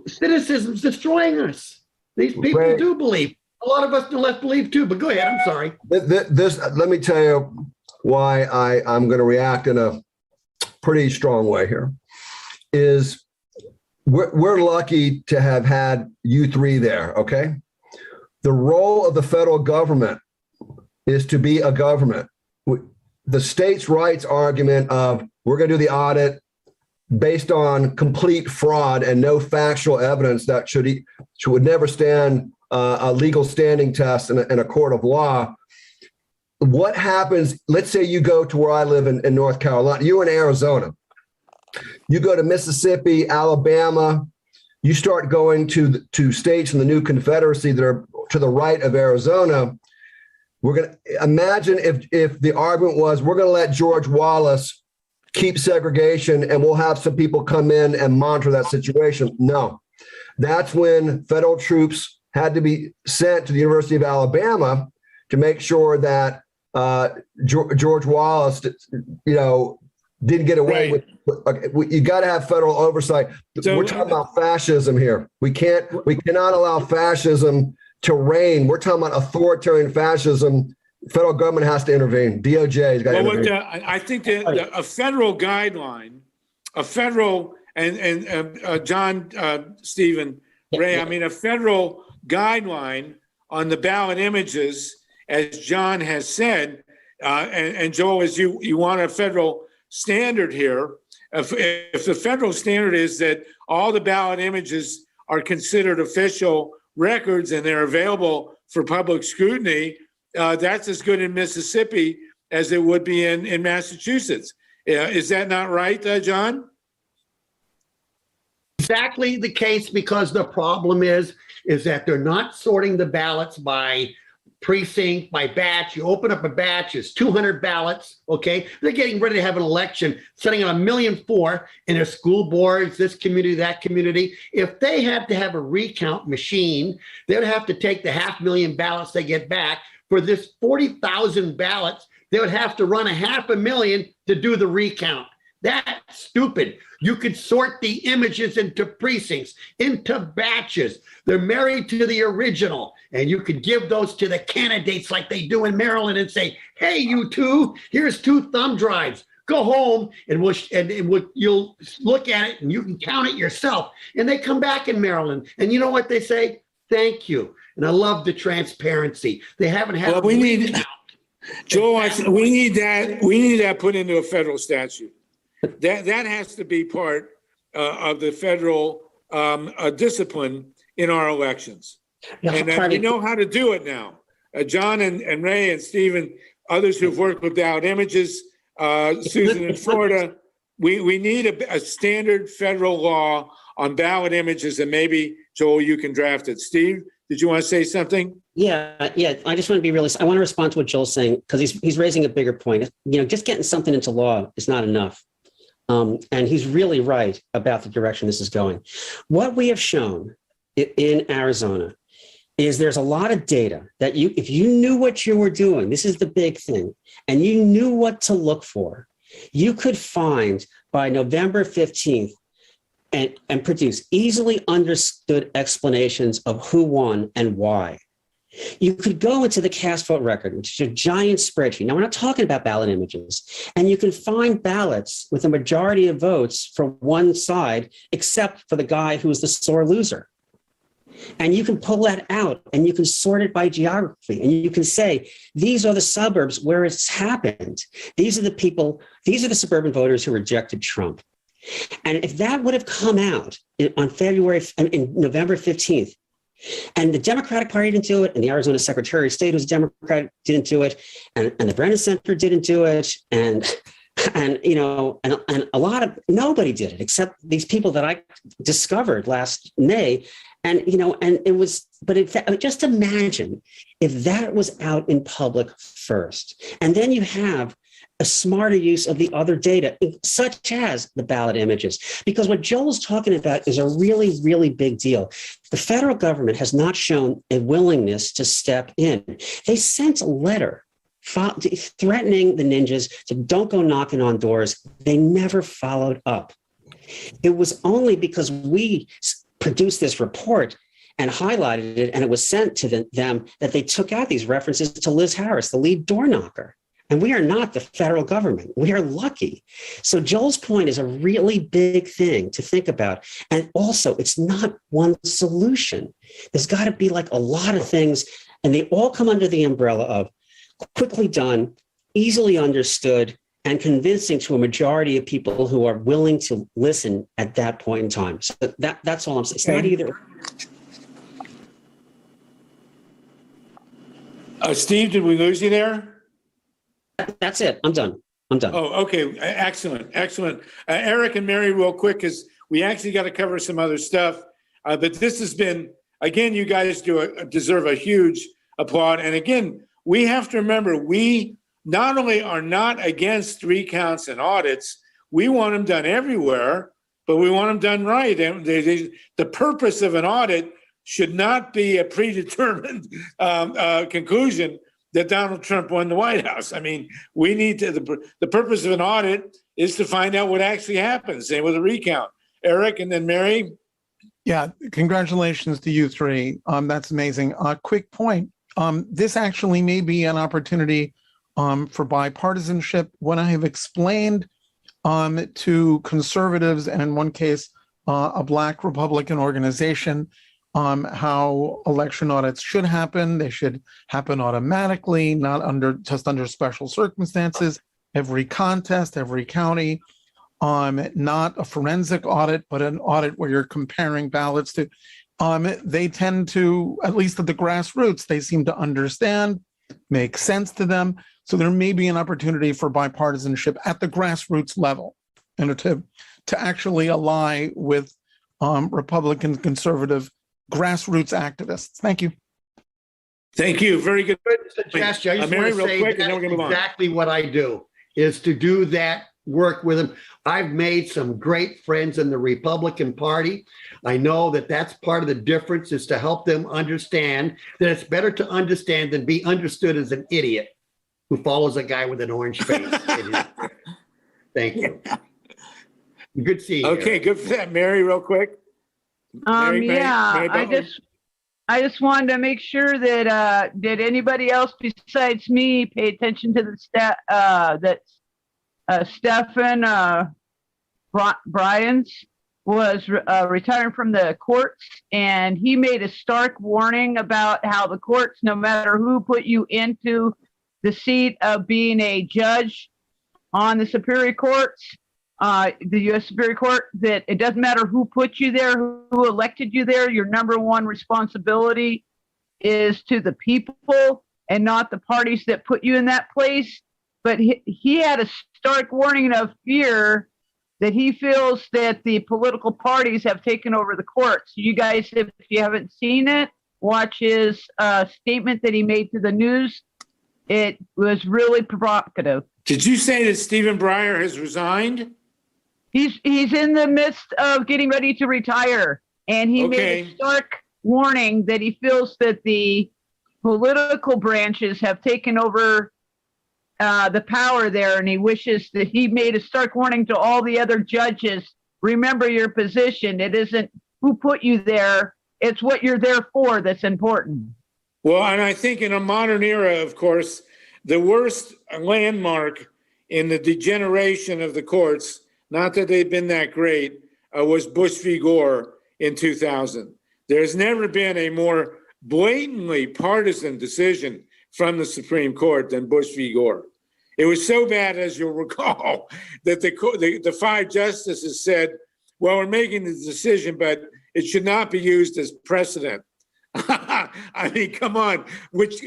cynicism's destroying us. These people do believe. A lot of us do less believe too, but go ahead, I'm sorry. Let me tell you why I'm going to react in a pretty strong way here. Is we're lucky to have had you three there, okay? The role of the federal government is to be a government. The states' rights argument of we're going to do the audit based on complete fraud and no factual evidence that would never stand a legal standing test in a court of law. What happens? Let's say you go to where I live in North Carolina. You're in Arizona. You go to Mississippi, Alabama. You start going to states in the new Confederacy that are to the right of Arizona. We're going to imagine if the argument was we're going to let George Wallace keep segregation and we'll have some people come in and monitor that situation. No, that's when federal troops had to be sent to the University of Alabama to make sure that George Wallace, didn't get away with. You got to have federal oversight. So, we're talking about fascism here. We cannot allow fascism to reign. We're talking about authoritarian fascism. Federal government has to intervene. DOJ has got to intervene. I think that a federal guideline, John, Stephen, Ray, I mean, a federal guideline on the ballot images, as John has said, and Joel, as you want a federal standard here. If the federal standard is that all the ballot images are considered official records and they're available for public scrutiny, that's as good in Mississippi as it would be in Massachusetts. Is that not right, John? Exactly the case, because the problem is that they're not sorting the ballots by precinct, by batch. You open up a batch, it's 200 ballots, okay? They're getting ready to have an election, setting on 1.4 million in their school boards, this community, that community. If they had to have a recount machine, they would have to take the 500,000 ballots they get back. For this 40,000 ballots, they would have to run 500,000 to do the recount. That's stupid. You could sort the images into precincts, into batches. They're married to the original, and you could give those to the candidates like they do in Maryland and say, hey, you two, here's 2 thumb drives. Go home and you'll look at it and you can count it yourself. And they come back in Maryland. And you know what they say? Thank you. And I love the transparency. They haven't had we need that put into a federal statute. That has to be part of the federal discipline in our elections. Yeah, And we know how to do it now. John and Ray and Stephen, others who've worked with Dowd Images, Susan in Florida, we need a standard federal law on ballot images, and maybe, Joel, you can draft it. Steve, did you want to say something? Yeah. I just want to be I want to respond to what Joel's saying, because he's raising a bigger point. Just getting something into law is not enough. And he's really right about the direction this is going. What we have shown in Arizona is there's a lot of data that if you knew what you were doing, this is the big thing, and you knew what to look for, you could find by November 15th and produce easily understood explanations of who won and why. You could go into the cast vote record, which is a giant spreadsheet. Now, we're not talking about ballot images. And you can find ballots with a majority of votes for one side, except for the guy who's the sore loser. And you can pull that out and you can sort it by geography. And you can say, these are the suburbs where it's happened. These are the suburban voters who rejected Trump. And if that would have come out in November 15th, and the Democratic Party didn't do it, and the Arizona Secretary of State, who's a Democrat, didn't do it, and the Brennan Center didn't do it, and a lot of nobody did it except these people that I discovered last May, and it was. But in fact, just imagine if that was out in public first, and then you have a smarter use of the other data, such as the ballot images. Because what Joel's talking about is a really, really big deal. The federal government has not shown a willingness to step in. They sent a letter threatening the ninjas to don't go knocking on doors. They never followed up. It was only because we produced this report and highlighted it, and it was sent to them that they took out these references to Liz Harris, the lead door knocker. And we are not the federal government. We are lucky. So Joel's point is a really big thing to think about. And also, it's not one solution. There's got to be like a lot of things, and they all come under the umbrella of quickly done, easily understood, and convincing to a majority of people who are willing to listen at that point in time. So that's all I'm saying. It's not either. Steve, did we lose you there? That's it. I'm done. Oh, okay. Excellent. Eric and Mary, real quick, because we actually got to cover some other stuff. But this has been, again, you guys deserve a huge applaud. And again, we have to remember, we not only are not against recounts and audits, we want them done everywhere, but we want them done right. And the purpose of an audit should not be a predetermined conclusion that Donald Trump won the White House. I mean, we need to, the purpose of an audit is to find out what actually happened. Same with a recount. Eric and then Mary. Yeah, congratulations to you three. That's amazing. Quick point. This actually may be an opportunity for bipartisanship. When I have explained to conservatives, and in one case, a Black Republican organization, how election audits should happen. They should happen automatically, not just under special circumstances. Every contest, every county, not a forensic audit, but an audit where you're comparing ballots to. They tend to, at least at the grassroots, they seem to understand, make sense to them. So there may be an opportunity for bipartisanship at the grassroots level, and to actually ally with Republican, conservative, grassroots activists. Thank you. Thank you. Very good suggestion. I just Mary, want to say that's exactly what I do, is to do that work with them. I've made some great friends in the Republican Party. I know that that's part of the difference, is to help them understand that it's better to understand than be understood as an idiot who follows a guy with an orange face. Thank you. Good to see you. Okay, good for that. Mary, real quick. Mary I just wanted to make sure that did anybody else besides me pay attention to that Stephen Bryans was retiring from the courts, and he made a stark warning about how the courts, no matter who put you into the seat of being a judge on the Superior Courts, the U.S. Superior Court, that it doesn't matter who put you there, who elected you there. Your number one responsibility is to the people and not the parties that put you in that place. But he had a stark warning of fear that he feels that the political parties have taken over the courts. You guys, if you haven't seen it, watch his statement that he made to the news. It was really provocative. Did you say that Stephen Breyer has resigned? He's in the midst of getting ready to retire, and he made a stark warning that he feels that the political branches have taken over the power there, and he wishes that he made a stark warning to all the other judges. Remember your position. It isn't who put you there. It's what you're there for that's important. Well, and I think in a modern era, of course, the worst landmark in the degeneration of the courts, not that they've been that great, was Bush v. Gore in 2000. There's never been a more blatantly partisan decision from the Supreme Court than Bush v. Gore. It was so bad, as you'll recall, that the five justices said, well, we're making the decision, but it should not be used as precedent. I mean, come on, which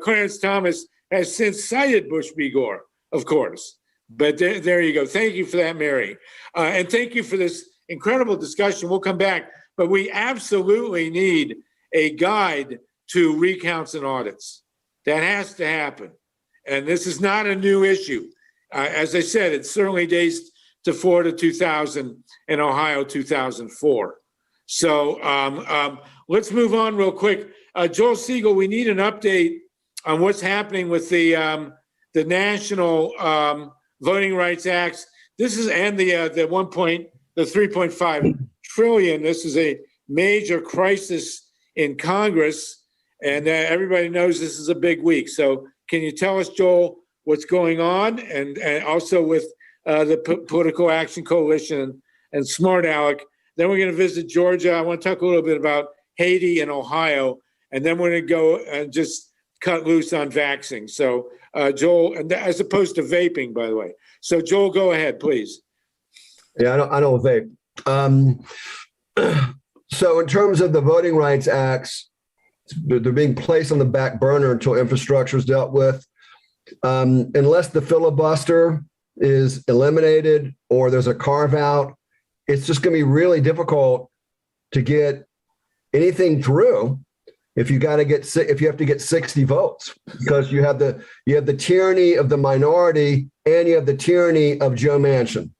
Clarence Thomas has since cited Bush v. Gore, of course. But there you go. Thank you for that, Mary. And thank you for this incredible discussion. We'll come back, but we absolutely need a guide to recounts and audits. That has to happen. And this is not a new issue. As I said, it certainly dates to Florida 2000 and Ohio 2004. So let's move on real quick. Joel Siegel, we need an update on what's happening with the National Voting Rights Acts. This is, and the 3.5 trillion. This is a major crisis in Congress, and everybody knows this is a big week. So can you tell us, Joel, what's going on, and also with the Political Action Coalition and SmartALEC? Then we're going to visit Georgia. I want to talk a little bit about Haiti and Ohio, and then we're going to go and just cut loose on vaxxing. So Joel, and as opposed to vaping, by the way. So Joel, go ahead, please. Yeah, I don't vape. So in terms of the Voting Rights Acts, they're being placed on the back burner until infrastructure is dealt with. Unless the filibuster is eliminated or there's a carve out, it's just going to be really difficult to get anything through if you have to get 60 votes, because you have the tyranny of the minority and you have the tyranny of Joe Manchin.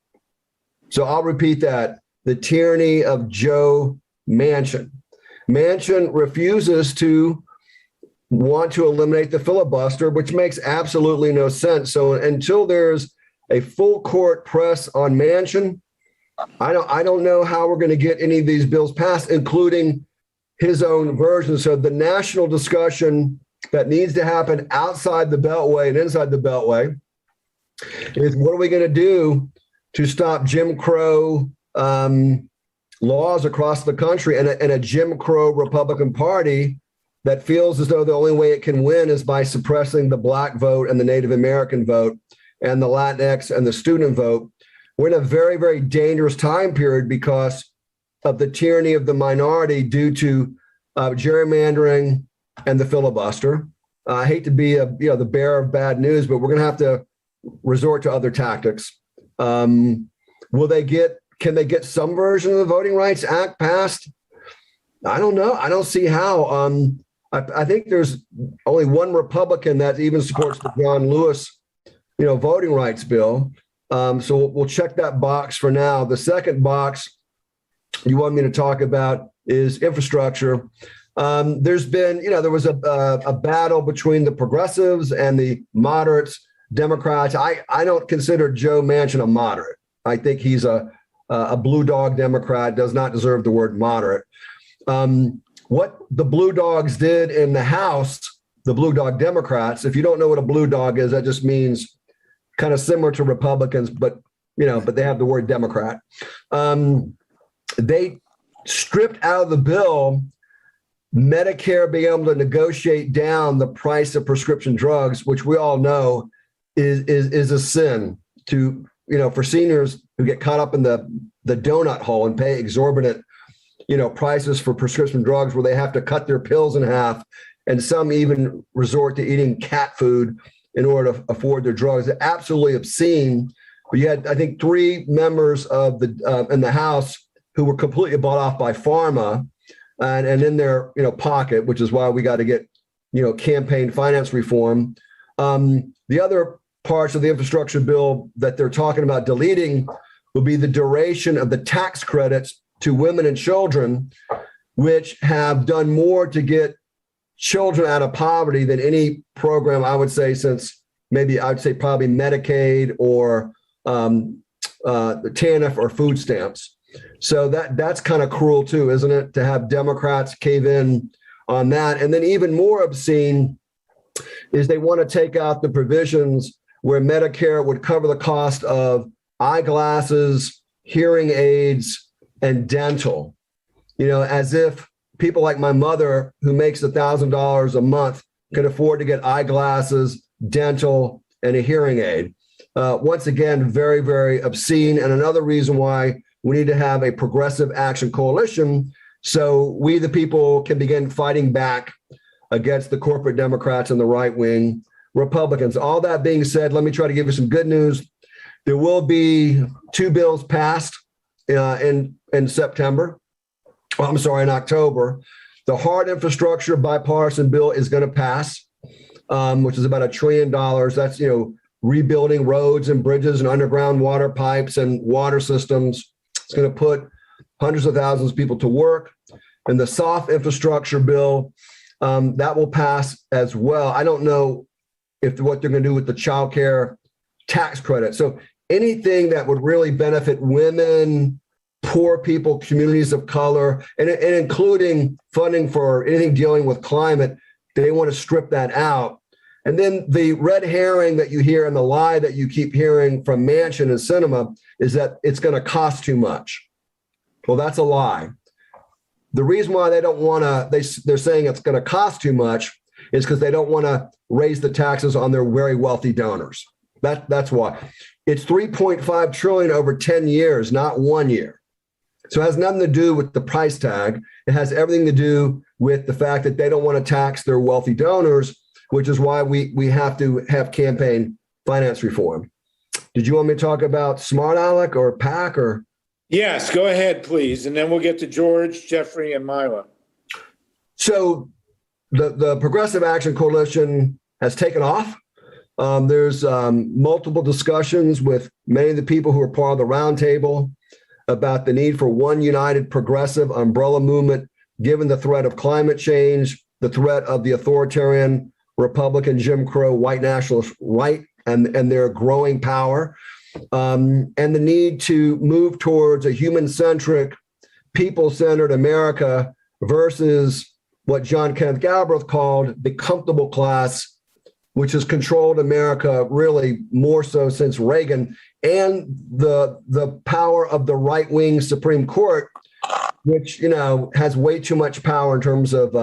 So I'll repeat that: the tyranny of Joe Manchin. Manchin refuses to want to eliminate the filibuster, which makes absolutely no sense. So until there's a full court press on Manchin, I don't know how we're going to get any of these bills passed, including his own version. So the national discussion that needs to happen outside the Beltway and inside the Beltway is, what are we going to do to stop Jim Crow laws across the country and a Jim Crow Republican Party that feels as though the only way it can win is by suppressing the Black vote and the Native American vote and the Latinx and the student vote. We're in a very, very dangerous time period because of the tyranny of the minority due to gerrymandering and the filibuster. I hate to be the bearer of bad news, but we're going to have to resort to other tactics. Can they get some version of the Voting Rights Act passed? I don't know. I don't see how. I think there's only one Republican that even supports the John Lewis, voting rights bill. So we'll check that box for now. The second box you want me to talk about is infrastructure. There's been, there was a battle between the progressives and the moderates, Democrats. I don't consider Joe Manchin a moderate. I think he's a blue dog Democrat, does not deserve the word moderate. What the blue dogs did in the House, the blue dog Democrats, if you don't know what a blue dog is, that just means kind of similar to Republicans, but they have the word Democrat. They stripped out of the bill Medicare being able to negotiate down the price of prescription drugs, which we all know is a sin to for seniors who get caught up in the donut hole and pay exorbitant, prices for prescription drugs where they have to cut their pills in half, and some even resort to eating cat food in order to afford their drugs. It's absolutely obscene. But you had, I think, 3 members of in the House who were completely bought off by pharma and in their pocket, which is why we got to get campaign finance reform. The other parts of the infrastructure bill that they're talking about deleting will be the duration of the tax credits to women and children, which have done more to get children out of poverty than any program, I would say, since maybe I'd say probably Medicaid or the TANF or food stamps. So that's kind of cruel too, isn't it? To have Democrats cave in on that. And then even more obscene is they want to take out the provisions where Medicare would cover the cost of eyeglasses, hearing aids, and dental, as if people like my mother who makes $1,000 a month can afford to get eyeglasses, dental, and a hearing aid. Once again, very, very obscene. And another reason why we need to have a progressive action coalition so we, the people, can begin fighting back against the corporate Democrats and the right-wing Republicans. All that being said, let me try to give you some good news. There will be 2 bills passed in September. In October. The hard infrastructure bipartisan bill is going to pass, which is about $1 trillion. That's, rebuilding roads and bridges and underground water pipes and water systems. It's going to put hundreds of thousands of people to work. And the soft infrastructure bill, that will pass as well. I don't know what they're going to do with the child care tax credit. So anything that would really benefit women, poor people, communities of color, and including funding for anything dealing with climate, they want to strip that out. And then the red herring that you hear and the lie that you keep hearing from Manchin and Sinema is that it's going to cost too much. Well, that's a lie. The reason why they don't want to, they're saying it's going to cost too much is because they don't want to raise the taxes on their very wealthy donors. That's why. It's $3.5 trillion over 10 years, not 1 year. So it has nothing to do with the price tag. It has everything to do with the fact that they don't want to tax their wealthy donors, which is why we have to have campaign finance reform. Did you want me to talk about SmartALEC or PAC or? Yes, go ahead, please. And then we'll get to George, Jeffrey, and Mila. So the Progressive Action Coalition has taken off. There's multiple discussions with many of the people who are part of the roundtable about the need for one united progressive umbrella movement, given the threat of climate change, the threat of the authoritarian Republican Jim Crow white nationalist right and their growing power, and the need to move towards a human-centric, people-centered America versus what John Kenneth Galbraith called the comfortable class, which has controlled America really more so since Reagan, and the power of the right-wing Supreme Court, which has way too much power in terms of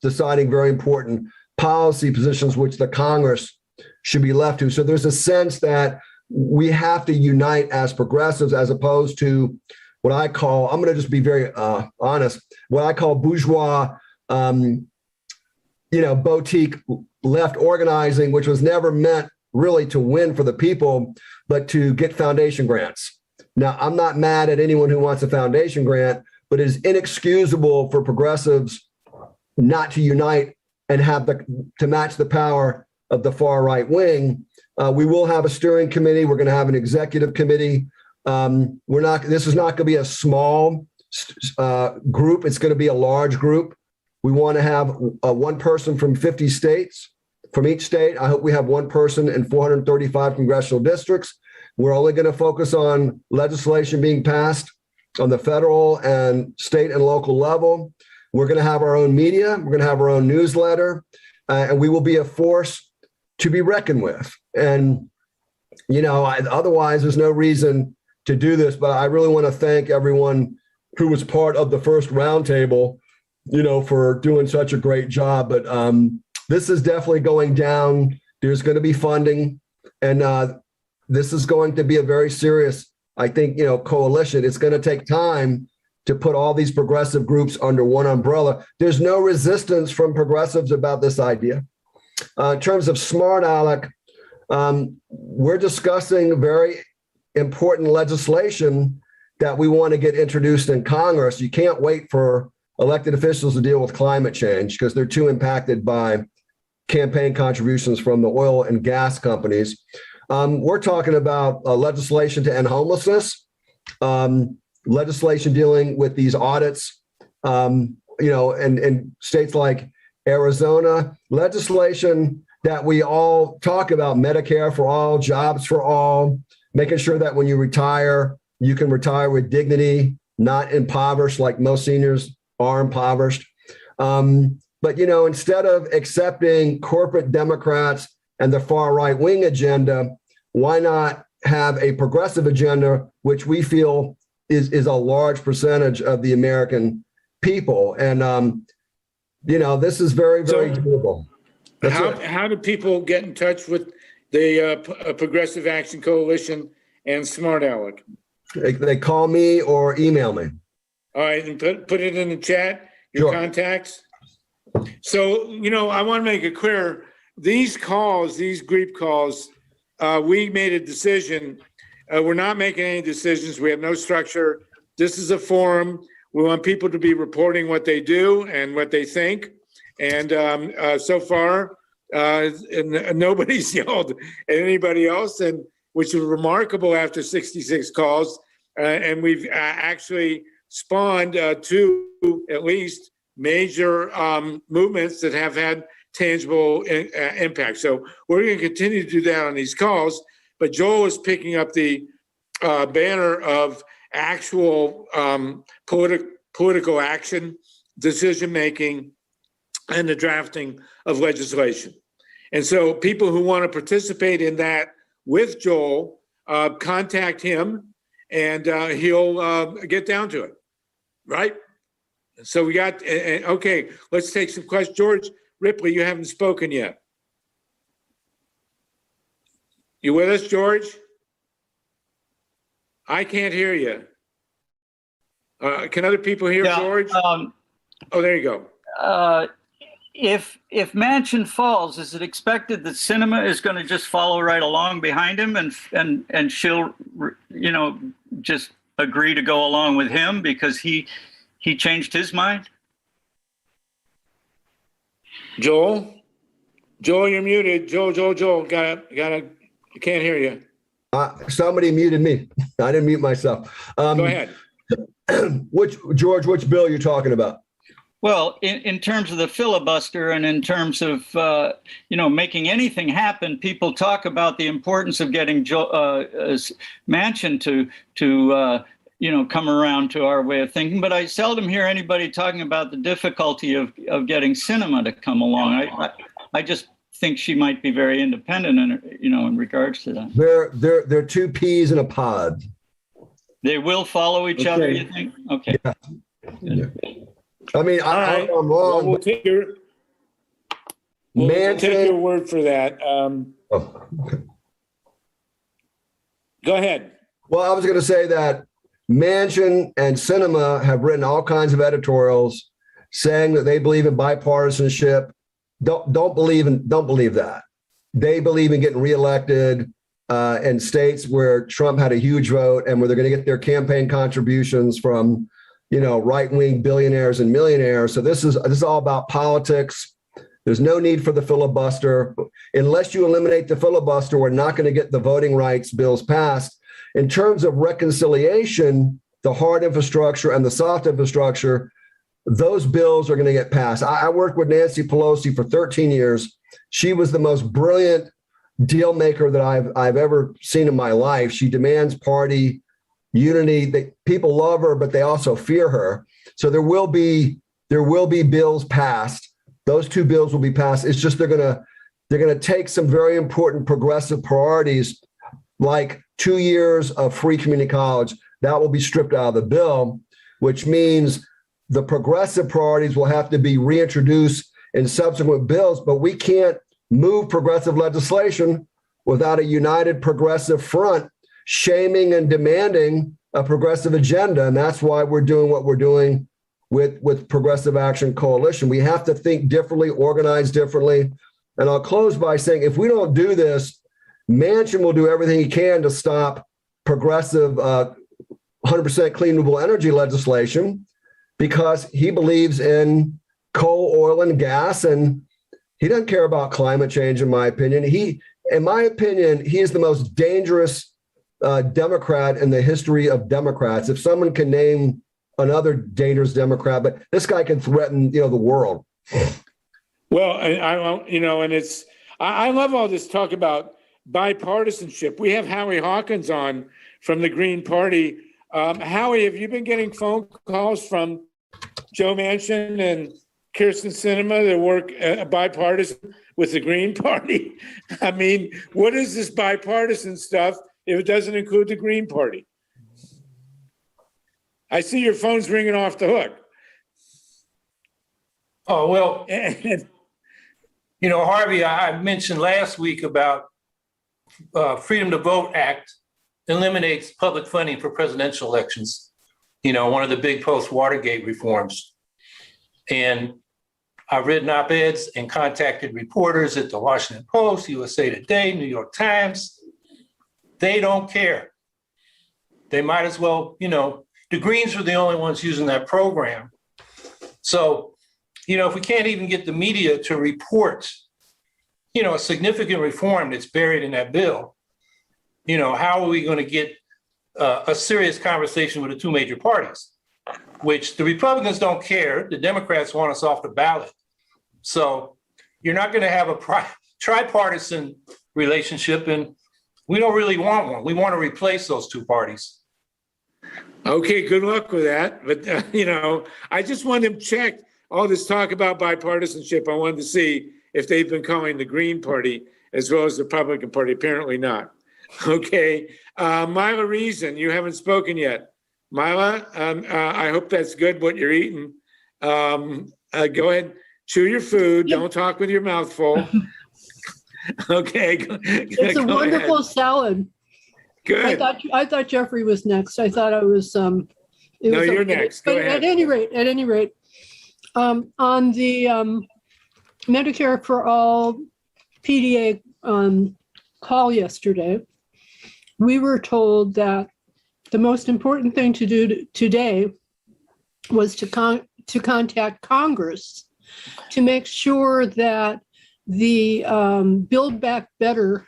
deciding very important policy positions, which the Congress should be left to. So there's a sense that we have to unite as progressives, as opposed to what I call, I'm going to just be very honest, what I call bourgeois, boutique left organizing, which was never meant really to win for the people, but to get foundation grants. Now, I'm not mad at anyone who wants a foundation grant, but it is inexcusable for progressives not to unite and have to match the power of the far right wing. We will have a steering committee. We're going to have an executive committee. This is not going to be a small group. It's going to be a large group. We want to have one person from 50 states. From each state, I hope we have one person in 435 congressional districts. We're only going to focus on legislation being passed on the federal and state and local level. We're going to have our own media. We're going to have our own newsletter, and we will be a force to be reckoned with. And, otherwise, there's no reason to do this. But I really want to thank everyone who was part of the first roundtable, for doing such a great job. But this is definitely going down. There's going to be funding. And this is going to be a very serious, I think, coalition. It's going to take time to put all these progressive groups under one umbrella. There's no resistance from progressives about this idea. In terms of SmartALEC, we're discussing very important legislation that we want to get introduced in Congress. You can't wait for elected officials to deal with climate change because they're too impacted by campaign contributions from the oil and gas companies. We're talking about legislation to end homelessness, legislation dealing with these audits, in states like Arizona, legislation that we all talk about, Medicare for all, jobs for all, making sure that when you retire, you can retire with dignity, not impoverished like most seniors are impoverished. But, instead of accepting corporate Democrats and the far right wing agenda, why not have a progressive agenda, which we feel is a large percentage of the American people? And, this is very, very doable. How do people get in touch with the Progressive Action Coalition and SmartALEC? They call me or email me. All right, and put it in the chat, your contacts. So, I want to make it clear, these group calls, we made a decision. We're not making any decisions. We have no structure. This is a forum. We want people to be reporting what they do and what they think. And so far, nobody's yelled at anybody else, and which is remarkable after 66 calls. And we've actually spawned two, at least, major movements that have had tangible impact. So we're going to continue to do that on these calls. But Joel is picking up the banner of actual political action, decision-making, and the drafting of legislation. And so people who want to participate in that with Joel, contact him, and he'll get down to it, right? So we got, okay, let's take some questions. George Ripley, you haven't spoken yet. You with us, George? I can't hear you. Can other people hear George? Oh, there you go. If Manchin falls, is it expected that Sinema is going to just follow right along behind him and she'll, just agree to go along with him because he changed his mind? Joel, you're muted. Joel, I can't hear you. Somebody muted me. I didn't mute myself. Go ahead. Which bill are you talking about? Well, in terms of the filibuster and in terms of, making anything happen, people talk about the importance of getting Manchin to come around to our way of thinking. But I seldom hear anybody talking about the difficulty of getting Sinema to come along. I just think she might be very independent in regards to that. They're two peas in a pod. They will follow each other, you think? Okay. Yeah. I mean, I'm wrong. Well, we'll take your word for that. Okay. Go ahead. Well, I was going to say that Manchin and Sinema have written all kinds of editorials saying that they believe in bipartisanship. Don't believe that. They believe in getting reelected in states where Trump had a huge vote and where they're going to get their campaign contributions from right-wing billionaires and millionaires. So this is all about politics. There's no need for the filibuster. Unless you eliminate the filibuster, we're not going to get the voting rights bills passed. In terms of reconciliation, the hard infrastructure and the soft infrastructure, those bills are going to get passed. I worked with Nancy Pelosi for 13 years. She was the most brilliant deal maker that I've ever seen in my life. She demands party unity. People love her, but they also fear her. So there will be bills passed. Those two bills will be passed. It's just they're gonna take some very important progressive priorities, like 2 years of free community college. That will be stripped out of the bill, which means the progressive priorities will have to be reintroduced in subsequent bills. But we can't move progressive legislation without a united progressive front shaming and demanding a progressive agenda. And that's why we're doing what we're doing with Progressive Action Coalition. We have to think differently, organize differently. And I'll close by saying, if we don't do this, Manchin will do everything he can to stop progressive 100% cleanable energy legislation because he believes in coal, oil, and gas, and he doesn't care about climate change, in my opinion. In my opinion, he is the most dangerous Democrat in the history of Democrats. If someone can name another dangerous Democrat, but this guy can threaten, the world. Well, I love all this talk about bipartisanship. We have Howie Hawkins on from the Green Party. Howie, have you been getting phone calls from Joe Manchin and Kyrsten Sinema that work bipartisan with the Green Party? I mean, what is this bipartisan stuff if it doesn't include the Green Party? I see your phone's ringing off the hook. Oh, well, Harvey, I mentioned last week about Freedom to Vote Act eliminates public funding for presidential elections, one of the big post-Watergate reforms. And I've written op-eds and contacted reporters at the Washington Post, USA Today, New York Times. They don't care. They might as well, the Greens are the only ones using that program. So, if we can't even get the media to report, a significant reform that's buried in that bill, how are we going to get a serious conversation with the two major parties, which the Republicans don't care. The Democrats want us off the ballot. So you're not going to have a tripartisan relationship, and we don't really want one. We want to replace those two parties. Okay, good luck with that. But, I just wanted to check all this talk about bipartisanship. I wanted to see if they've been calling the Green Party as well as the Republican Party. Apparently not. Okay. Mila Reason, you haven't spoken yet. Mila, I hope that's good what you're eating. Go ahead, chew your food. Don't talk with your mouth full. Okay. It's a wonderful salad. Good. I thought Jeffrey was next. I thought I was. No, you're next. Go ahead. At any rate, on the Medicare for All PDA call yesterday, we were told that the most important thing to do today was to contact Congress to make sure that the Build Back Better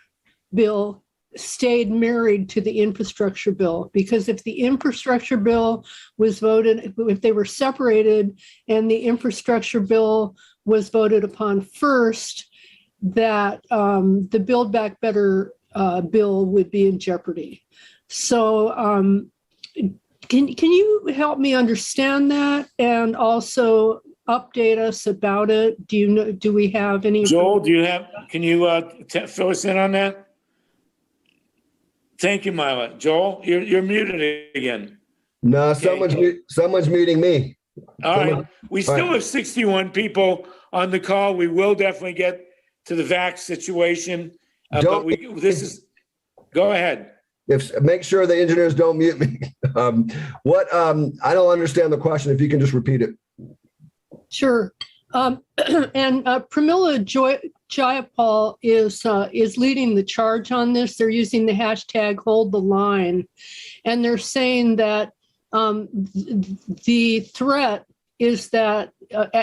bill stayed married to the infrastructure bill, because if the infrastructure bill was voted, if they were separated and the infrastructure bill was voted upon first, that the Build Back Better bill would be in jeopardy. So can you help me understand that and also update us about it? Do we have any? Joel, can you fill us in on that? Thank you, Mila. Joel, you're muted again. No, someone's muting me. All right. We still have 61 people on the call. We will definitely get to the vax situation. Go ahead. Make sure the engineers don't mute me. I don't understand the question. If you can just repeat it. Sure. And Pramila Jayapal is leading the charge on this. They're using the hashtag Hold the Line, and they're saying that the threat is that.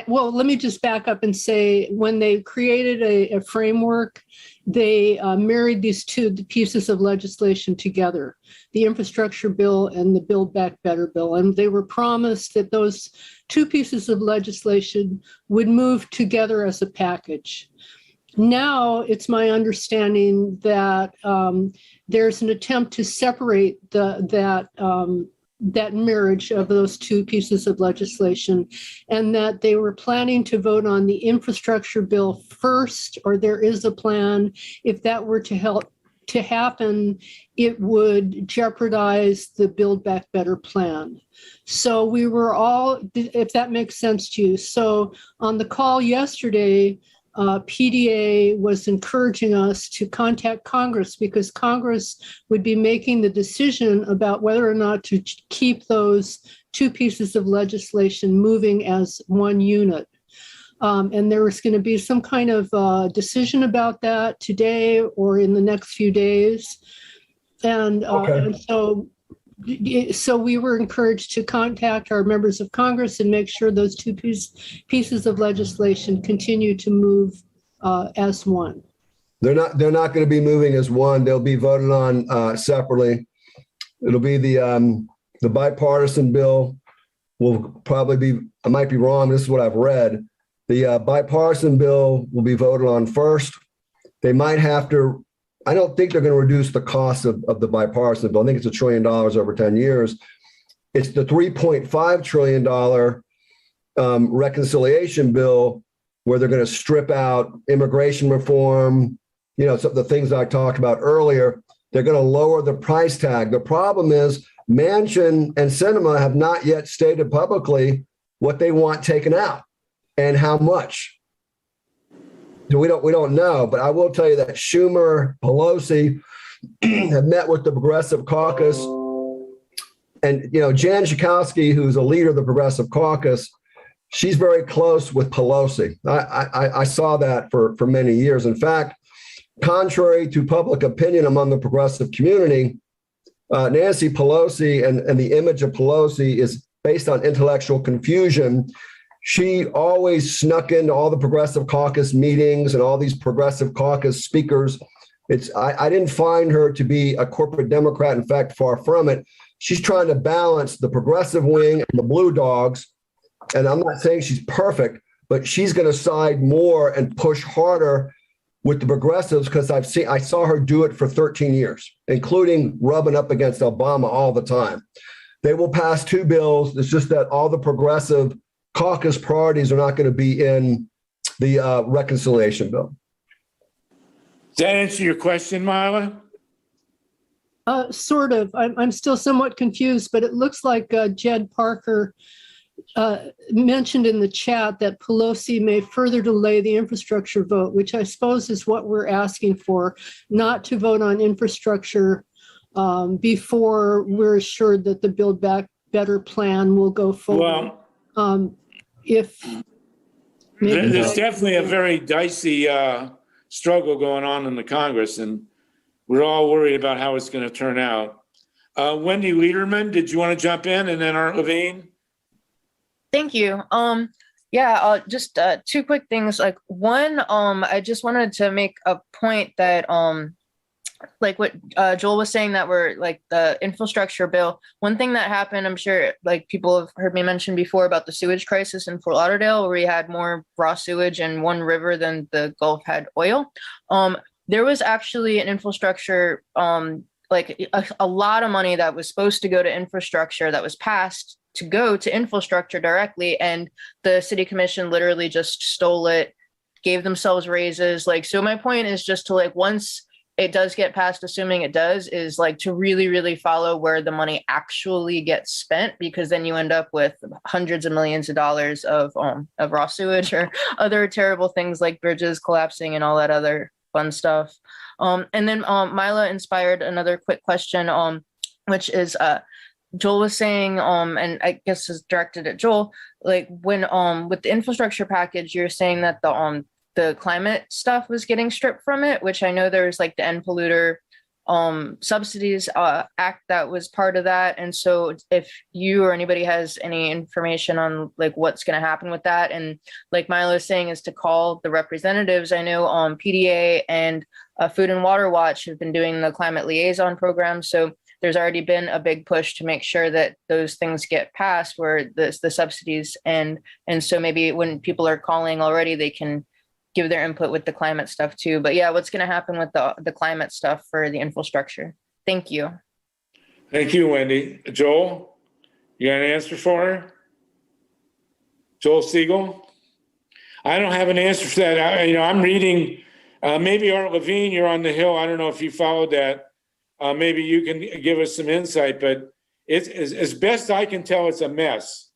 Let me just back up and say, when they created a framework, they married these two pieces of legislation together, the infrastructure bill and the Build Back Better bill. And they were promised that those two pieces of legislation would move together as a package. Now it's my understanding that there's an attempt to separate that marriage of those two pieces of legislation, and that they were planning to vote on the infrastructure bill first, or there is a plan. If that were to happen, it would jeopardize the Build Back Better plan. So we were all, if that makes sense to you. So on the call yesterday, PDA was encouraging us to contact Congress because Congress would be making the decision about whether or not to keep those two pieces of legislation moving as one unit. And there was going to be some kind of decision about that today or in the next few days. And so we were encouraged to contact our members of Congress and make sure those two pieces of legislation continue to move as one. They're not going to be moving as one. They'll be voted on separately. It'll be the bipartisan bill will probably be, I might be wrong, this is what I've read. The bipartisan bill will be voted on first. They might have to, I don't think they're going to reduce the cost of the bipartisan bill. I think it's $1 trillion over 10 years. It's the $3.5 trillion reconciliation bill where they're going to strip out immigration reform, some of the things I talked about earlier. They're going to lower the price tag. The problem is Manchin and Sinema have not yet stated publicly what they want taken out and how much. We don't know, but I will tell you that Schumer, Pelosi have met with the Progressive Caucus, and Jan Schakowsky, who's a leader of the Progressive Caucus, she's very close with Pelosi. I saw that for many years. In fact, contrary to public opinion among the progressive community, Nancy Pelosi and the image of Pelosi is based on intellectual confusion. She always snuck into all the Progressive Caucus meetings and all these Progressive Caucus speakers. I didn't find her to be a corporate Democrat. In fact, far from it. She's trying to balance the progressive wing and the blue dogs. And I'm not saying she's perfect, but she's going to side more and push harder with the progressives because I saw her do it for 13 years, including rubbing up against Obama all the time. They will pass two bills. It's just that all the progressive caucus priorities are not going to be in the reconciliation bill. Does that answer your question, Marla? Sort of. I'm still somewhat confused, but it looks like Jed Parker mentioned in the chat that Pelosi may further delay the infrastructure vote, which I suppose is what we're asking for, not to vote on infrastructure before we're assured that the Build Back Better plan will go forward. Well, there's definitely a very dicey struggle going on in the Congress, and we're all worried about how it's going to turn out. Wendy Lederman, did you want to jump in, and then Art Levine? Thank you. Just two quick things. Like one, I just wanted to make a point that like what Joel was saying, that we're like the infrastructure bill. One thing that happened, I'm sure like people have heard me mention before about the sewage crisis in Fort Lauderdale, where we had more raw sewage in one river than the Gulf had oil. There was actually an infrastructure, like a lot of money that was supposed to go to infrastructure that was passed to go to infrastructure directly. And the city commission literally just stole it, gave themselves raises. Like, so my point is just to like, once it does get passed, assuming it does, is like to really, really follow where the money actually gets spent, because then you end up with hundreds of millions of dollars of raw sewage or other terrible things like bridges collapsing and all that other fun stuff. And then Mila inspired another quick question, which is Joel was saying, and I guess is directed at Joel, like when with the infrastructure package, you're saying that the climate stuff was getting stripped from it, which I know there's like the End Polluter Subsidies Act that was part of that. And so if you or anybody has any information on like what's going to happen with that, and like Milo was saying, is to call the representatives. I know PDA and Food and Water Watch have been doing the climate liaison program. So there's already been a big push to make sure that those things get passed, where the subsidies and so maybe when people are calling already, they can give their input with the climate stuff too. But yeah, what's going to happen with the climate stuff for the infrastructure? Thank you. Thank you, Wendy. Joel, you got an answer for her? Joel Siegel? I don't have an answer for that. I'm reading, maybe Art Levine, you're on the Hill. I don't know if you followed that. Maybe you can give us some insight, but it's as best I can tell, it's a mess.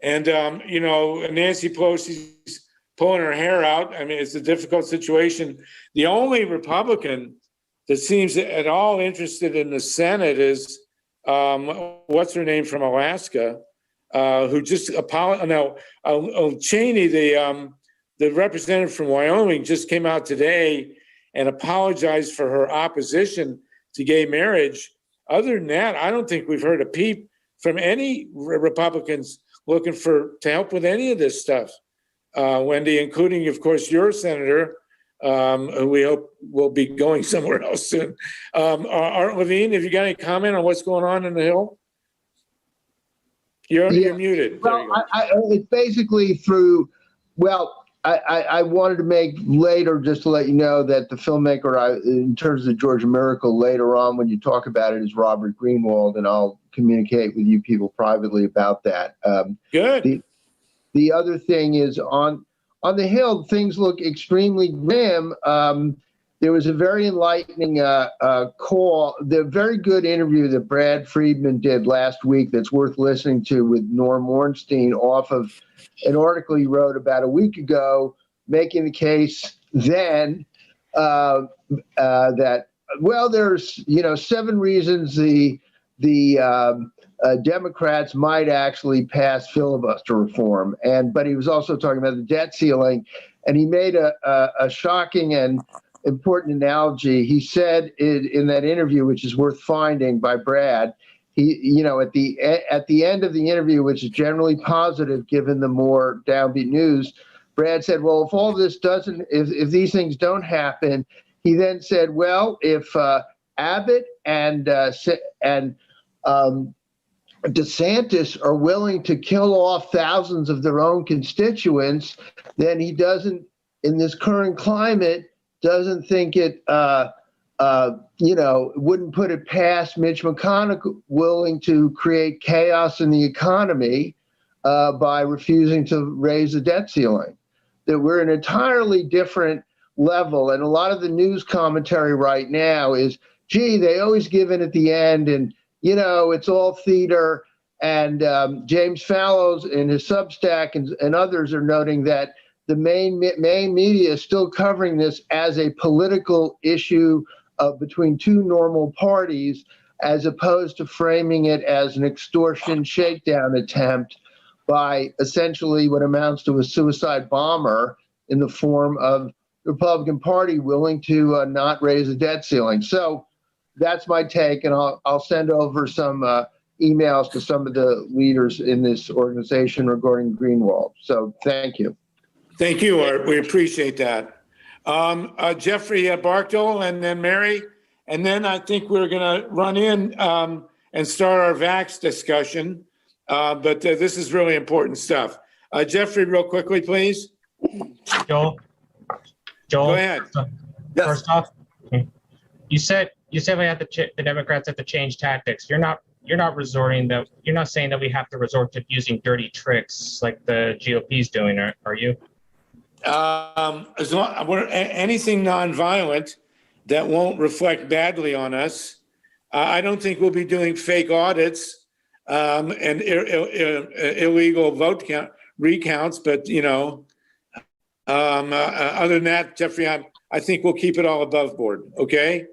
And, Nancy Pelosi's pulling her hair out. I mean, it's a difficult situation. The only Republican that seems at all interested in the Senate is, what's her name from Alaska, who just apologized. Now, Cheney, the representative from Wyoming, just came out today and apologized for her opposition to gay marriage. Other than that, I don't think we've heard a peep from any Republicans looking to help with any of this stuff, Wendy, including, of course, your senator, who we hope will be going somewhere else soon. Art Levine, have you got any comment on what's going on in the Hill? You're muted. Well, it's basically through, I wanted to make later, just to let you know that the filmmaker, in terms of Georgia Miracle, later on when you talk about it, is Robert Greenwald, and I'll communicate with you people privately about that. Good. The other thing is on the Hill, things look extremely grim. There was a very enlightening call, the very good interview that Brad Friedman did last week that's worth listening to with Norm Ornstein off of an article he wrote about a week ago, making the case then that, well, there's 7 reasons the Democrats might actually pass filibuster reform, but he was also talking about the debt ceiling, and he made a shocking and important analogy. He said in that interview, which is worth finding by Brad, he, at the end of the interview, which is generally positive given the more downbeat news, Brad said, well, if all this if these things don't happen, he then said, well, if Abbott and DeSantis are willing to kill off thousands of their own constituents, then he doesn't, in this current climate, doesn't think it, wouldn't put it past Mitch McConnell willing to create chaos in the economy by refusing to raise the debt ceiling. That we're an entirely different level. And a lot of the news commentary right now is, gee, they always give in at the end, and, it's all theater. And James Fallows in his Substack and others are noting that the main media is still covering this as a political issue between two normal parties, as opposed to framing it as an extortion shakedown attempt by essentially what amounts to a suicide bomber in the form of the Republican Party willing to not raise the debt ceiling. So that's my take, and I'll send over some emails to some of the leaders in this organization regarding Greenwald. So thank you. Thank you, Art. We appreciate that. Jeffrey Barkdole, and then Mary, and then I think we're going to run in and start our vax discussion. But this is really important stuff. Jeffrey, real quickly, please. Joel, go ahead. First off, you said the Democrats have to change tactics. You're not saying that we have to resort to using dirty tricks like the GOP's doing, are you? As long anything nonviolent that won't reflect badly on us, I don't think we'll be doing fake audits and illegal vote recounts. But other than that, Jeffrey, I think we'll keep it all above board. Okay,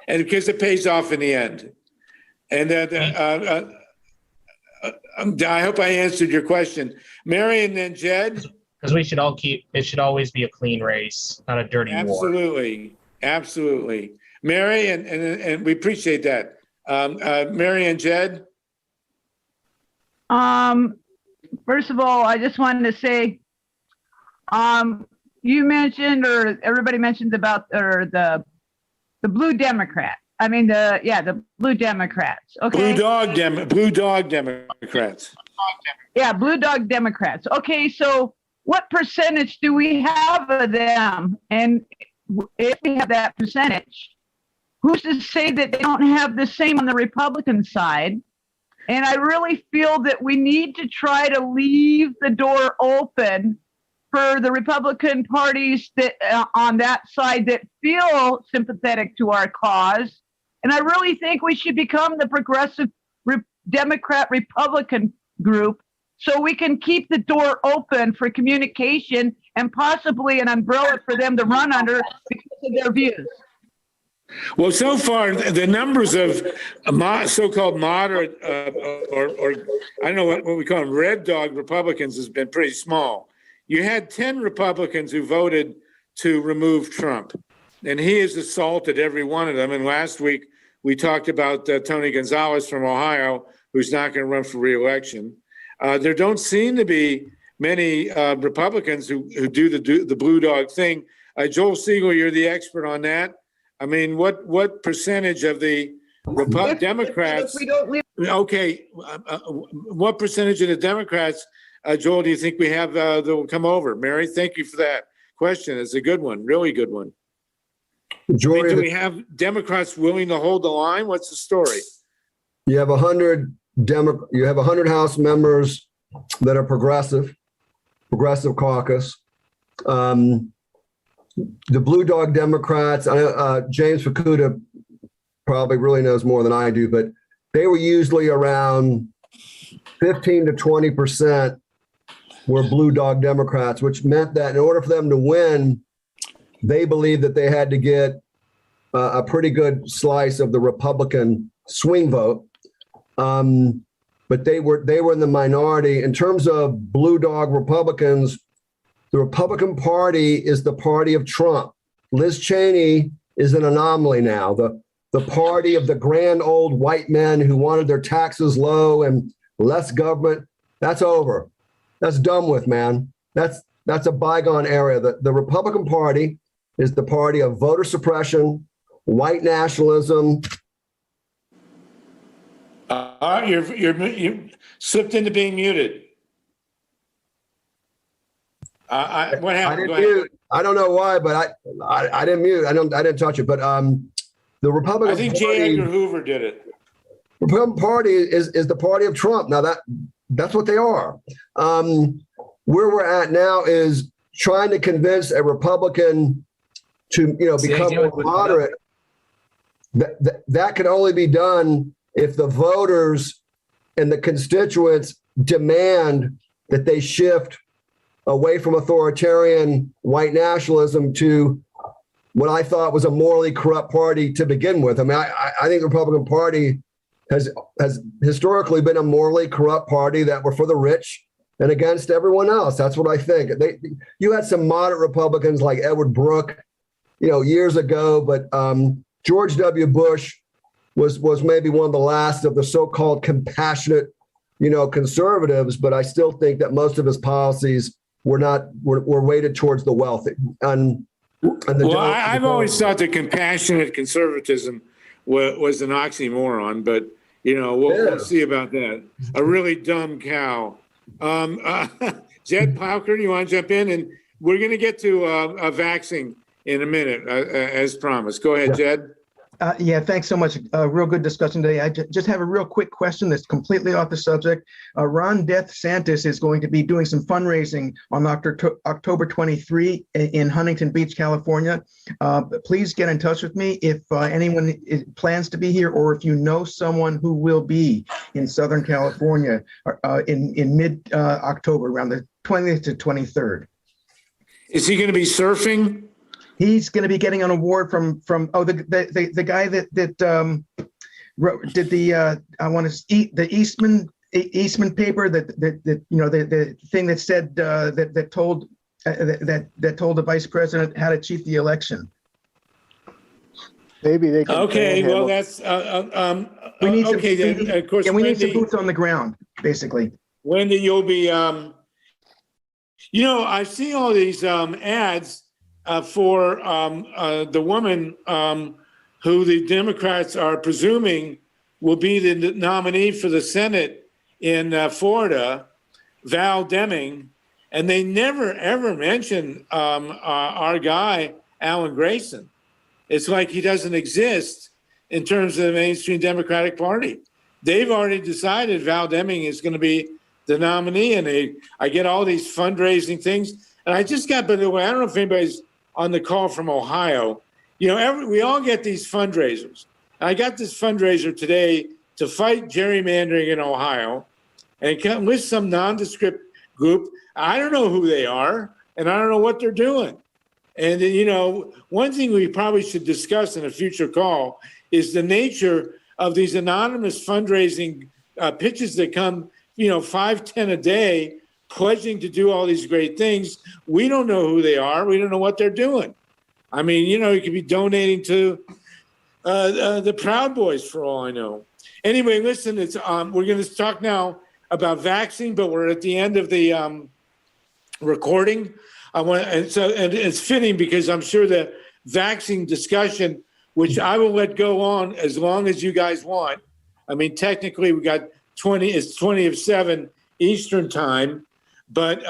and because it pays off in the end. And I hope I answered your question, Mary, and then Jed. Because it should always be a clean race, not a dirty war. Absolutely. Mary, and we appreciate that. Mary and Jed? First of all, I just wanted to say, you mentioned, or everybody mentioned about, the blue Democrat. I mean, the blue Democrats. Okay. Blue dog Democrats. Yeah, blue dog Democrats. Okay, so what percentage do we have of them? And if we have that percentage, who's to say that they don't have the same on the Republican side? And I really feel that we need to try to leave the door open for the Republican parties that on that side that feel sympathetic to our cause. And I really think we should become the progressive Democrat Republican group, so we can keep the door open for communication and possibly an umbrella for them to run under because of their views. Well, so far, the numbers of so-called moderate, or I don't know what we call them, red dog Republicans has been pretty small. You had 10 Republicans who voted to remove Trump, and he has assaulted every one of them. And last week, we talked about Tony Gonzalez from Ohio, who's not going to run for re-election. There don't seem to be many Republicans who do the blue dog thing. Joel Siegel, you're the expert on that. I mean, what percentage of the Democrats? Okay, what percentage of the Democrats, Joel, do you think we have that will come over? Mary, thank you for that question. It's a good one, really good one. Do we have Democrats willing to hold the line? What's the story? You have 100 House members that are progressive caucus. The Blue Dog Democrats, James Fukuda probably really knows more than I do, but they were usually around 15 to 20% were Blue Dog Democrats, which meant that in order for them to win, they believed that they had to get a pretty good slice of the Republican swing vote. But they were in the minority. In terms of Blue Dog Republicans, the Republican Party is the party of Trump. Liz Cheney is an anomaly now. The party of the grand old white men who wanted their taxes low and less government. That's over. That's done with, man. That's a bygone era. The Republican Party is the party of voter suppression, white nationalism. You slipped into being muted. What happened? I didn't mute. I don't know why, but I didn't mute. I didn't touch it. But the Republican I think Party, J. Edgar Hoover did it. Republican Party is the party of Trump. Now that's what they are. Where we're at now is trying to convince a Republican to become more moderate. That could only be done if the voters and the constituents demand that they shift away from authoritarian white nationalism to what I thought was a morally corrupt party to begin with. I mean, I think the Republican Party has historically been a morally corrupt party that were for the rich and against everyone else. That's what I think. You had some moderate Republicans like Edward Brooke, years ago, but George W. Bush was maybe one of the last of the so-called compassionate, conservatives. But I still think that most of his policies were weighted towards the wealthy. I've always thought that compassionate conservatism was an oxymoron, but we'll see about that. A really dumb cow. Jed Plowker, you want to jump in? And we're going to get to vaxxing in a minute, as promised. Go ahead, Jed. Yeah, thanks so much. Real good discussion today. I just have a real quick question that's completely off the subject. Ron DeSantis is going to be doing some fundraising on October 23 in Huntington Beach, California. Please get in touch with me if anyone plans to be here, or if you know someone who will be in Southern California in mid-October, around the 20th to 23rd. Is he going to be surfing? He's going to be getting an award from the guy that did the Eastman paper the thing that said that told the vice president how to cheat the election. Maybe they can. Okay, well that's we need of course. We need some boots on the ground, basically. Wendy, you'll be. I see all these ads. For the woman who the Democrats are presuming will be the nominee for the Senate in Florida, Val Deming, and they never, ever mention our guy, Alan Grayson. It's like he doesn't exist in terms of the mainstream Democratic Party. They've already decided Val Deming is going to be the nominee, and I get all these fundraising things. And I just got, by the way, I don't know if anybody's on the call from Ohio. We all get these fundraisers. I got this fundraiser today to fight gerrymandering in Ohio. and come with some nondescript group. I don't know who they are, and I don't know what they're doing. And, one thing we probably should discuss in a future call is the nature of these anonymous fundraising pitches that come, 5, 10 a day, pledging to do all these great things. We don't know who they are. We don't know what they're doing. I mean, you could be donating to the Proud Boys for all I know. Anyway, listen, it's we're going to talk now about vaccine, but we're at the end of the recording. And it's fitting because I'm sure the vaccine discussion, which I will let go on as long as you guys want. I mean, technically we got 20 of 7 Eastern time, but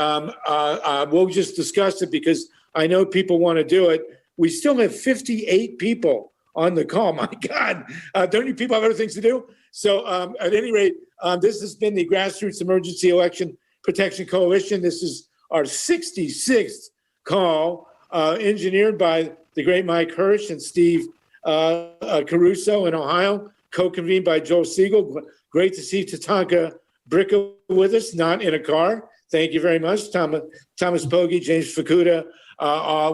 we'll just discuss it because I know people want to do it. We still have 58 people on the call. My God, don't you people have other things to do? So at any rate, this has been the Grassroots Emergency Election Protection Coalition. This is our 66th call, engineered by the great Mike Hirsch and Steve Caruso in Ohio, co-convened by Joel Siegel. Great to see Tatanka Bricka with us, not in a car. Thank you very much. Thomas Pogge, James Fukuda,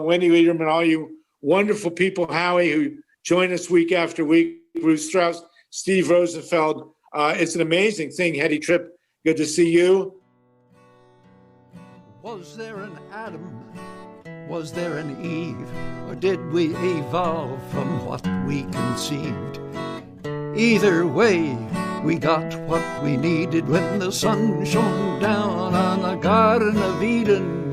Wendy Liederman, all you wonderful people, Howie, who join us week after week, Bruce Strauss, Steve Rosenfeld. It's an amazing thing. Hetty Tripp, good to see you. Was there an Adam? Was there an Eve? Or did we evolve from what we conceived? Either way, we got what we needed when the sun shone down on the Garden of Eden.